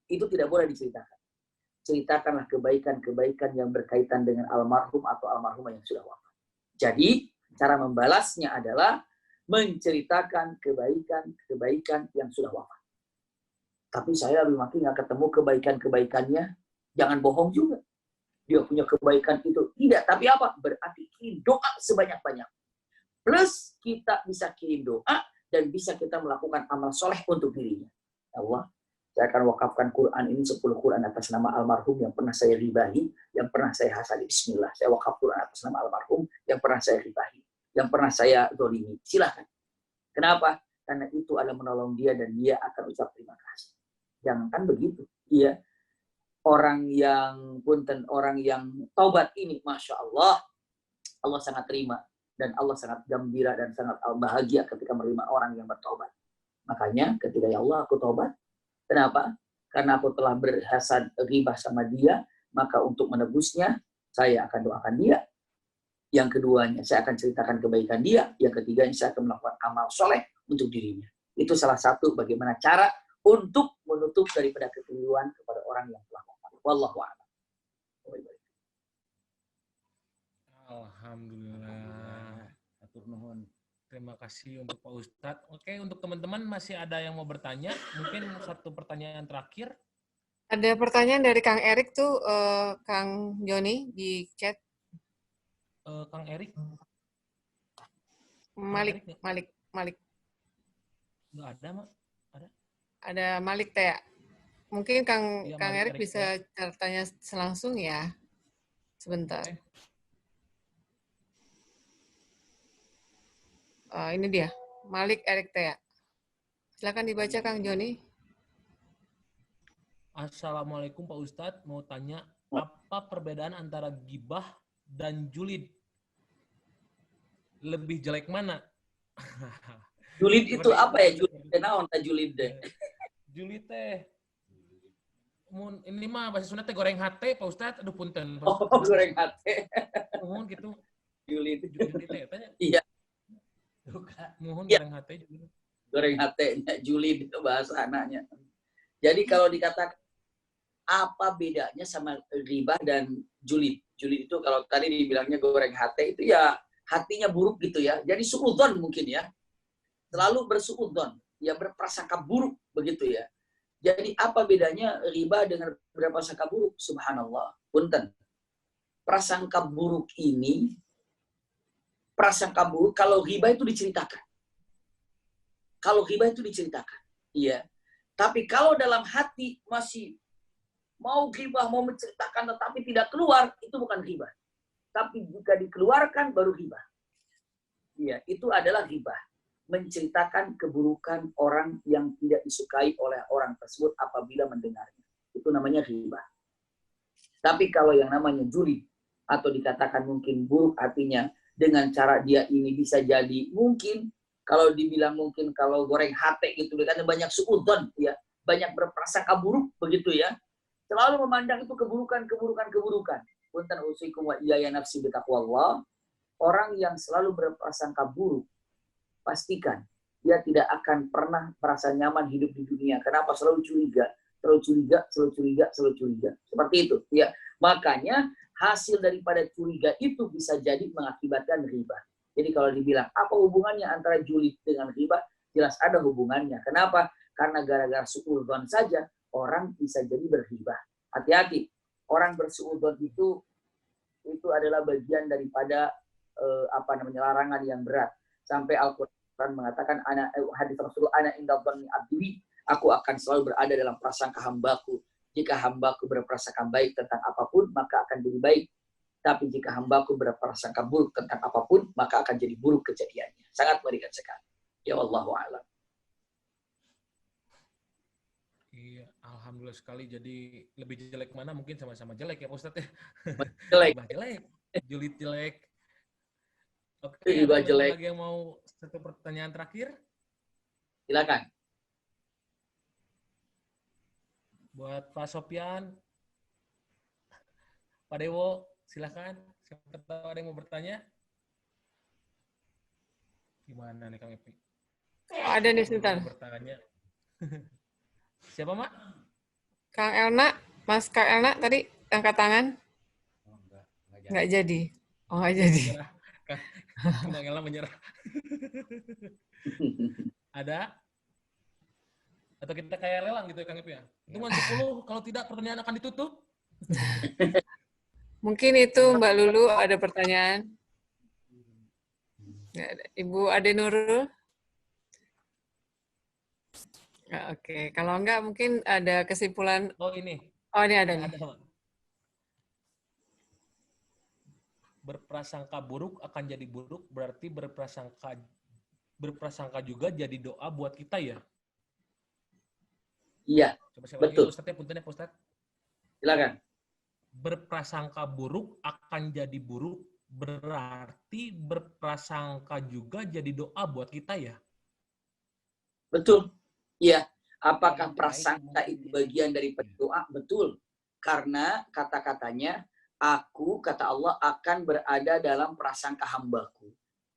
itu tidak boleh diceritakan. Ceritakanlah kebaikan-kebaikan yang berkaitan dengan almarhum atau almarhumah yang sudah wafat. Jadi, cara membalasnya adalah menceritakan kebaikan-kebaikan yang sudah wafat. Tapi saya lebih makin nggak ketemu kebaikan-kebaikannya, jangan bohong juga. Dia punya kebaikan itu. Tidak, tapi apa? Berarti kirim doa sebanyak-banyak. Plus, kita bisa kirim doa dan bisa kita melakukan amal soleh untuk dirinya. Ya Allah, saya akan wakafkan Quran ini 10 Quran atas nama almarhum yang pernah saya ribahi, yang pernah saya hasadi. Bismillah, saya wakaf Quran atas nama almarhum yang pernah saya ribahi, yang pernah saya dolimi. Silakan. Kenapa? Karena itu adalah menolong dia dan dia akan ucap terima kasih. Jangankan begitu. Iya. Orang yang taubat ini, Masya Allah, Allah sangat terima. Dan Allah sangat gembira dan sangat bahagia ketika menerima orang yang bertobat. Makanya ketika ya Allah aku tobat, kenapa? Karena aku telah berhasad ghibah sama dia, maka untuk menebusnya saya akan doakan dia. Yang keduanya saya akan ceritakan kebaikan dia. Yang ketiganya saya akan melakukan amal soleh untuk dirinya. Itu salah satu bagaimana cara untuk menutup daripada kekeliruan kepada orang yang telah wafat. Wallahu a'lam. Alhamdulillah. Atur nuhun. Terima kasih untuk Pak Ustadz. Oke, untuk teman-teman masih ada yang mau bertanya? Mungkin satu pertanyaan terakhir. Ada pertanyaan dari Kang Erik tuh, Kang Joni di chat. Kang Erik? Malik. Nggak ada, Mak. Ada Malik Teh. Mungkin Kang Malik Erik bisa tanya langsung ya. Sebentar. Okay. Ini dia, Malik Erik Teh. Silakan dibaca Kang Joni. Assalamualaikum Pak Ustadz, mau tanya apa perbedaan antara gibah dan julid? Lebih jelek mana? Julid itu apa ya? Julid naon ta julid deh. Julid teh. Ini mah bahasa Sunda teh goreng hate Pak Ustadz. Aduh punten. Oh, goreng hate. Mohon gitu. Julid. Julid teh tanya. Iya. Mohon goreng hate juga. Goreng hate-nya julid itu bahasa anaknya. Jadi kalau dikatakan apa bedanya sama ribah dan julid? Julid itu kalau tadi dibilangnya goreng hate itu ya hatinya buruk gitu ya. Jadi suudzon mungkin ya. Selalu bersuudzon, ya berprasangka buruk begitu ya. Jadi apa bedanya riba dengan berprasangka buruk? Subhanallah. Punten. Prasangka buruk ini, prasangka buruk kalau riba itu diceritakan. Kalau riba itu diceritakan. Iya. Tapi kalau dalam hati masih mau riba, mau menceritakan tetapi tidak keluar, itu bukan riba. Tapi jika dikeluarkan baru riba. Iya, itu adalah riba. Menceritakan keburukan orang yang tidak disukai oleh orang tersebut apabila mendengarnya. Itu namanya riba. Tapi kalau yang namanya juli, atau dikatakan mungkin buruk artinya dengan cara dia ini bisa jadi mungkin, kalau dibilang mungkin kalau goreng hate gitu, karena banyak suudzon, ya, banyak berprasangka buruk begitu ya. Selalu memandang itu keburukan. Punten usikum wa iyaya nafsi bitaqwallah. Orang yang selalu berprasangka buruk, pastikan dia tidak akan pernah merasa nyaman hidup di dunia. Kenapa? Selalu curiga. Seperti itu. Ya. Makanya hasil daripada curiga itu bisa jadi mengakibatkan riba. Jadi kalau dibilang apa hubungannya antara julid dengan riba? Jelas ada hubungannya. Kenapa? Karena gara-gara suudzon saja orang bisa jadi berriba. Hati-hati. Orang bersuudzon itu adalah bagian daripada larangan yang berat. Sampai Al-Quran mengatakan hadis Rasulullah ana inda dhanni abdi, aku akan selalu berada dalam prasangka hambaku. Jika hambaku berprasangka baik tentang apapun, maka akan jadi baik. Tapi jika hambaku berprasangka buruk tentang apapun, maka akan jadi buruk kejadiannya. Sangat mengerikan sekali. Ya Wallahu a'lam. Iya, alhamdulillah sekali. Jadi lebih jelek mana? Mungkin sama-sama jelek ya Pak Ustadz ya. Jelek. Jelek. Julid jelek. Oke, Riba ada jelek. lagi yang mau satu pertanyaan terakhir? Silakan. Buat Pak Sopyan, Pak Dewo, silakan. Siapa tahu ada yang mau bertanya? Gimana nih Kang Epi? Ada nih sebentar. Bertanya. Siapa, Mak? Kang Elna, Mas Kang Elna tadi angkat tangan. Oh, enggak Nggak jadi. Oh, nggak Dia jadi. menyerah. Kang Ella menyerah. Ada? Atau kita kayak lelang gitu ya, Kang Ip ya? Hitungan 10, kalau tidak pertanyaan akan ditutup. Mungkin itu Mbak Lulu ada pertanyaan. Nggak ada. Ibu Ade Nurul? Nggak, oke. Kalau enggak mungkin ada kesimpulan. Oh ini, Oh, ini ada nih. ada, Mak. Berprasangka buruk akan jadi buruk, berarti berprasangka juga jadi doa buat kita ya? Iya, Coba saya ulangi, betul. Ustaz ya, punten ya, Pak Ustaz. Silakan. Berprasangka buruk akan jadi buruk, berarti berprasangka juga jadi doa buat kita ya? Betul. Iya. Apakah Yang baik prasangka mungkin itu ya. bagian dari doa? Betul. Karena kata-katanya, aku, kata Allah, akan berada dalam prasangka hambaku.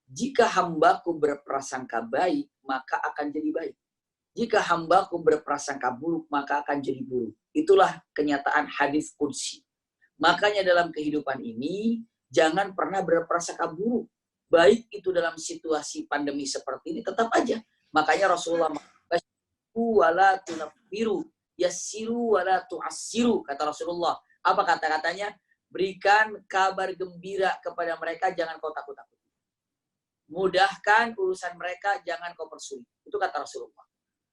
Jika hambaku berprasangka baik, maka akan jadi baik. Jika hambaku berprasangka buruk, maka akan jadi buruk. Itulah kenyataan hadis qudsi. Makanya dalam kehidupan ini, jangan pernah berprasangka buruk. Baik itu dalam situasi pandemi seperti ini, tetap aja. Makanya Rasulullah wala tunaffiru yassiru wala tu'assiru, kata Rasulullah. Apa kata-katanya? Berikan kabar gembira kepada mereka, jangan kau takut-takut. Mudahkan urusan mereka, jangan kau persulit. Itu kata Rasulullah.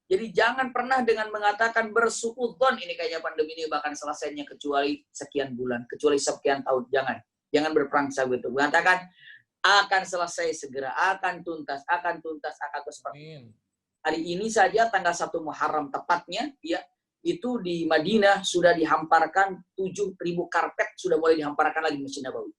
Jadi jangan pernah dengan mengatakan bersuudzon, ini kayaknya pandemi ini bahkan selesainya kecuali sekian bulan, kecuali sekian tahun. Jangan berprasangka begitu. Mengatakan akan selesai segera, akan tuntas seperti Amin. hari ini saja tanggal 1 Muharram tepatnya, ya, itu di Madinah sudah dihamparkan 7.000 karpet sudah mulai dihamparkan lagi di Masjid Nabawi.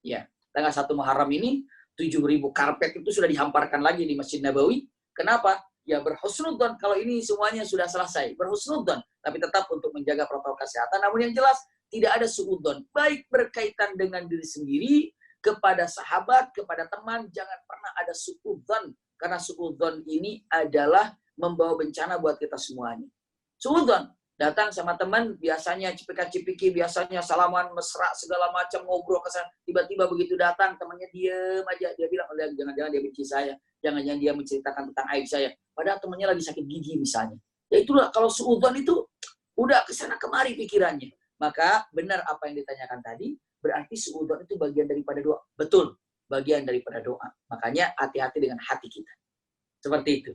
Ya, tanggal 1 Muharram ini 7.000 karpet itu sudah dihamparkan lagi di Masjid Nabawi. Kenapa? Ya berhusnudzon kalau ini semuanya sudah selesai. Berhusnudzon, tapi tetap untuk menjaga protokol kesehatan. Namun yang jelas tidak ada suudzon. Baik berkaitan dengan diri sendiri, kepada sahabat, kepada teman, jangan pernah ada suudzon. Karena suudzon ini adalah membawa bencana buat kita semuanya. Suudzon, datang sama teman, biasanya cipika-cipiki, biasanya salaman, mesra, segala macam, ngobrol kesana. Tiba-tiba begitu datang, temannya diem aja. Dia bilang, jangan-jangan dia benci saya. Jangan-jangan dia menceritakan tentang aib saya. Padahal temannya lagi sakit gigi misalnya. Ya itulah, kalau suudzon itu udah kesana kemari pikirannya. Maka benar apa yang ditanyakan tadi, berarti suudzon itu bagian daripada doa. Betul. Bagian daripada doa. Makanya hati-hati dengan hati kita. Seperti itu.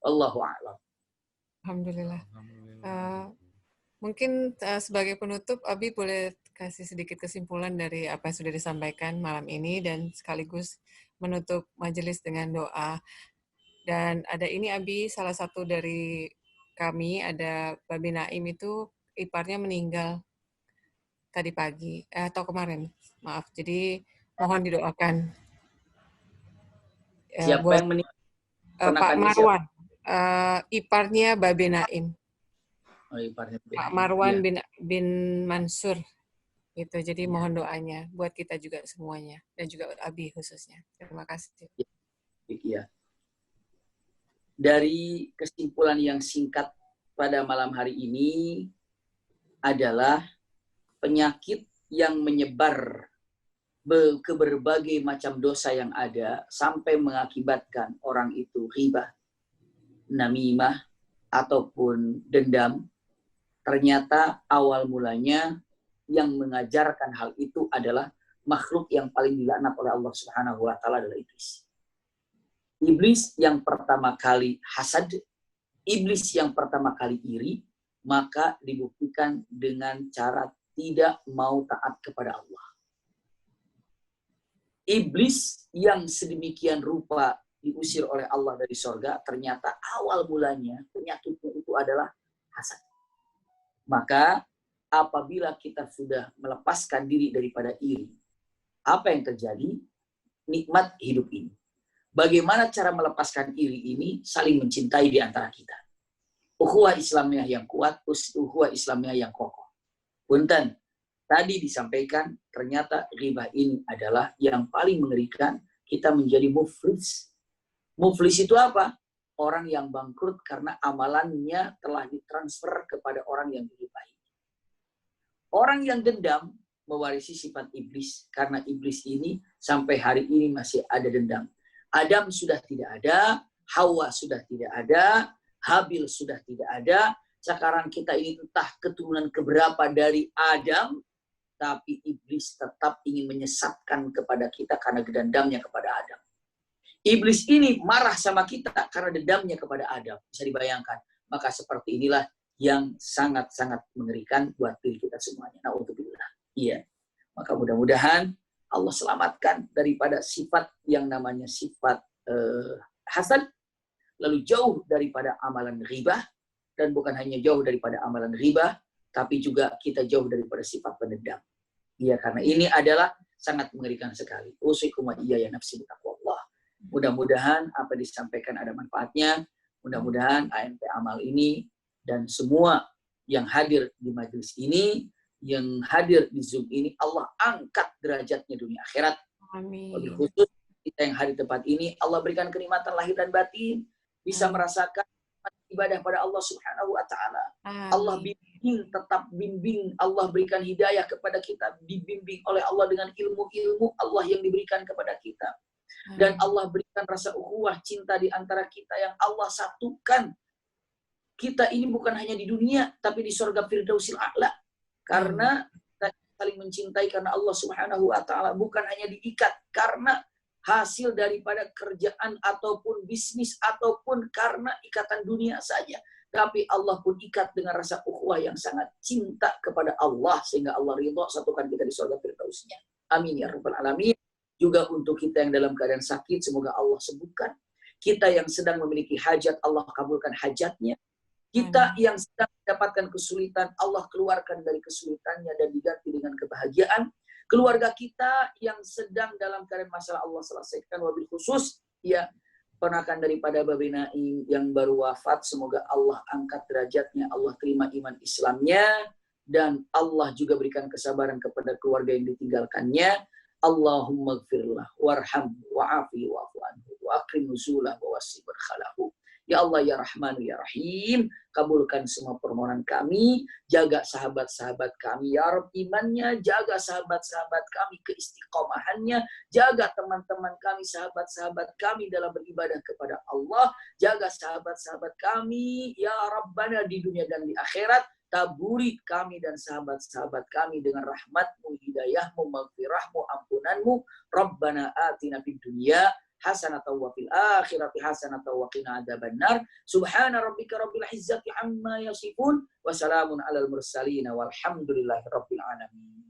Allahu a'lam. Alhamdulillah. Mungkin sebagai penutup, Abi boleh kasih sedikit kesimpulan dari apa yang sudah disampaikan malam ini dan sekaligus menutup majelis dengan doa. Dan ada ini Abi, salah satu dari kami, ada Babi Naim itu iparnya meninggal tadi pagi, atau kemarin, maaf. Jadi mohon didoakan. Siapa Buat yang meninggal? Pak Marwan, iparnya Babi Naim. Oh, iparnya Pak Marwan bin Mansur. Gitu. Jadi mohon doanya buat kita juga semuanya dan juga Abi khususnya. Terima kasih. Ya. Dari kesimpulan yang singkat pada malam hari ini adalah penyakit yang menyebar ke berbagai macam dosa yang ada sampai mengakibatkan orang itu ghibah, namimah, ataupun dendam. Ternyata awal mulanya yang mengajarkan hal itu adalah makhluk yang paling dilaknat oleh Allah Subhanahu wa taala adalah iblis. Iblis yang pertama kali hasad, iblis yang pertama kali iri, maka dibuktikan dengan cara tidak mau taat kepada Allah. Iblis yang sedemikian rupa diusir oleh Allah dari surga, ternyata awal mulanya penyakitnya itu adalah hasad. Maka apabila kita sudah melepaskan diri daripada iri, apa yang terjadi? Nikmat hidup ini. Bagaimana cara melepaskan iri ini? Saling mencintai di antara kita. Ukhuwah Islamiyah yang kuat, ukhuwah Islamiyah yang kokoh. Punten, tadi disampaikan ternyata ghibah ini adalah yang paling mengerikan. Kita menjadi muflis. Muflis itu apa? orang yang bangkrut karena amalannya telah ditransfer kepada orang yang lebih baik. Orang yang dendam mewarisi sifat iblis, karena iblis ini sampai hari ini masih ada dendam. Adam sudah tidak ada, Hawa sudah tidak ada, Habil sudah tidak ada. Sekarang kita ini entah keturunan keberapa dari Adam, tapi iblis tetap ingin menyesatkan kepada kita karena dendamnya kepada Adam. Iblis ini marah sama kita karena dendamnya kepada Adam. Bisa dibayangkan. Maka seperti inilah yang sangat-sangat mengerikan buat diri kita semuanya. Na'udzubillah. Iya. Maka mudah-mudahan Allah selamatkan daripada sifat yang namanya sifat hasad, lalu jauh daripada amalan ghibah, dan bukan hanya jauh daripada amalan ghibah, tapi juga kita jauh daripada sifat pendendam. Iya, karena ini adalah sangat mengerikan sekali. Usikum wa iyaya nafsi bitaqwallah. Mudah-mudahan apa yang disampaikan ada manfaatnya. Mudah-mudahan AMP Amal ini dan semua yang hadir di majelis ini, yang hadir di Zoom ini, Allah angkat derajatnya dunia akhirat. Amin. Lebih khusus kita yang hadir di tempat ini, Allah berikan kenikmatan lahir dan batin, bisa merasakan ibadah pada Allah Subhanahu wa Ta'ala. Allah bimbing, tetap bimbing. Allah berikan hidayah kepada kita, dibimbing oleh Allah dengan ilmu-ilmu Allah yang diberikan kepada kita. Dan Allah berikan rasa ukhuwah, cinta di antara kita yang Allah satukan. Kita ini bukan hanya di dunia, tapi di surga Firdausil A'la. Karena kita saling mencintai karena Allah Subhanahu wa Ta'ala, bukan hanya diikat karena hasil daripada kerjaan ataupun bisnis ataupun karena ikatan dunia saja, tapi Allah pun ikat dengan rasa ukhuwah yang sangat cinta kepada Allah sehingga Allah ridha satukan kita di surga Firdausnya. Amin ya rabbal alamin. Juga untuk kita yang dalam keadaan sakit, semoga Allah sembuhkan. Kita yang sedang memiliki hajat, Allah kabulkan hajatnya. Kita yang sedang mendapatkan kesulitan, Allah keluarkan dari kesulitannya dan diganti dengan kebahagiaan. Keluarga kita yang sedang dalam keadaan masalah, Allah selesaikan. Wabil khusus, ya, ponakan daripada Babe Naim yang baru wafat, semoga Allah angkat derajatnya, Allah terima iman Islamnya, dan Allah juga berikan kesabaran kepada keluarga yang ditinggalkannya. Allahumma gfirlah, warhamhu, wa'afi, wa'afu anhu, wa akrim nuzulah, wa wasi berkhalahu. Ya Allah, ya Rahman, ya Rahim, kabulkan semua permohonan kami, jaga sahabat-sahabat kami, ya Rabb imannya, jaga sahabat-sahabat kami keistiqomahannya, jaga teman-teman kami, sahabat-sahabat kami dalam beribadah kepada Allah, jaga sahabat-sahabat kami, ya Rabbana di dunia dan di akhirat, taburi kami dan sahabat-sahabat kami dengan rahmatmu, hidayahmu, maghfirahmu, ampunanmu, Rabbana atina fid dunya hasanatan wa fil akhirati hasanatan wa qina adzabannar. Subhana rabbika rabbil izzati amma yasifun wa salamun alal mursalin walhamdulillahi rabbil alamin.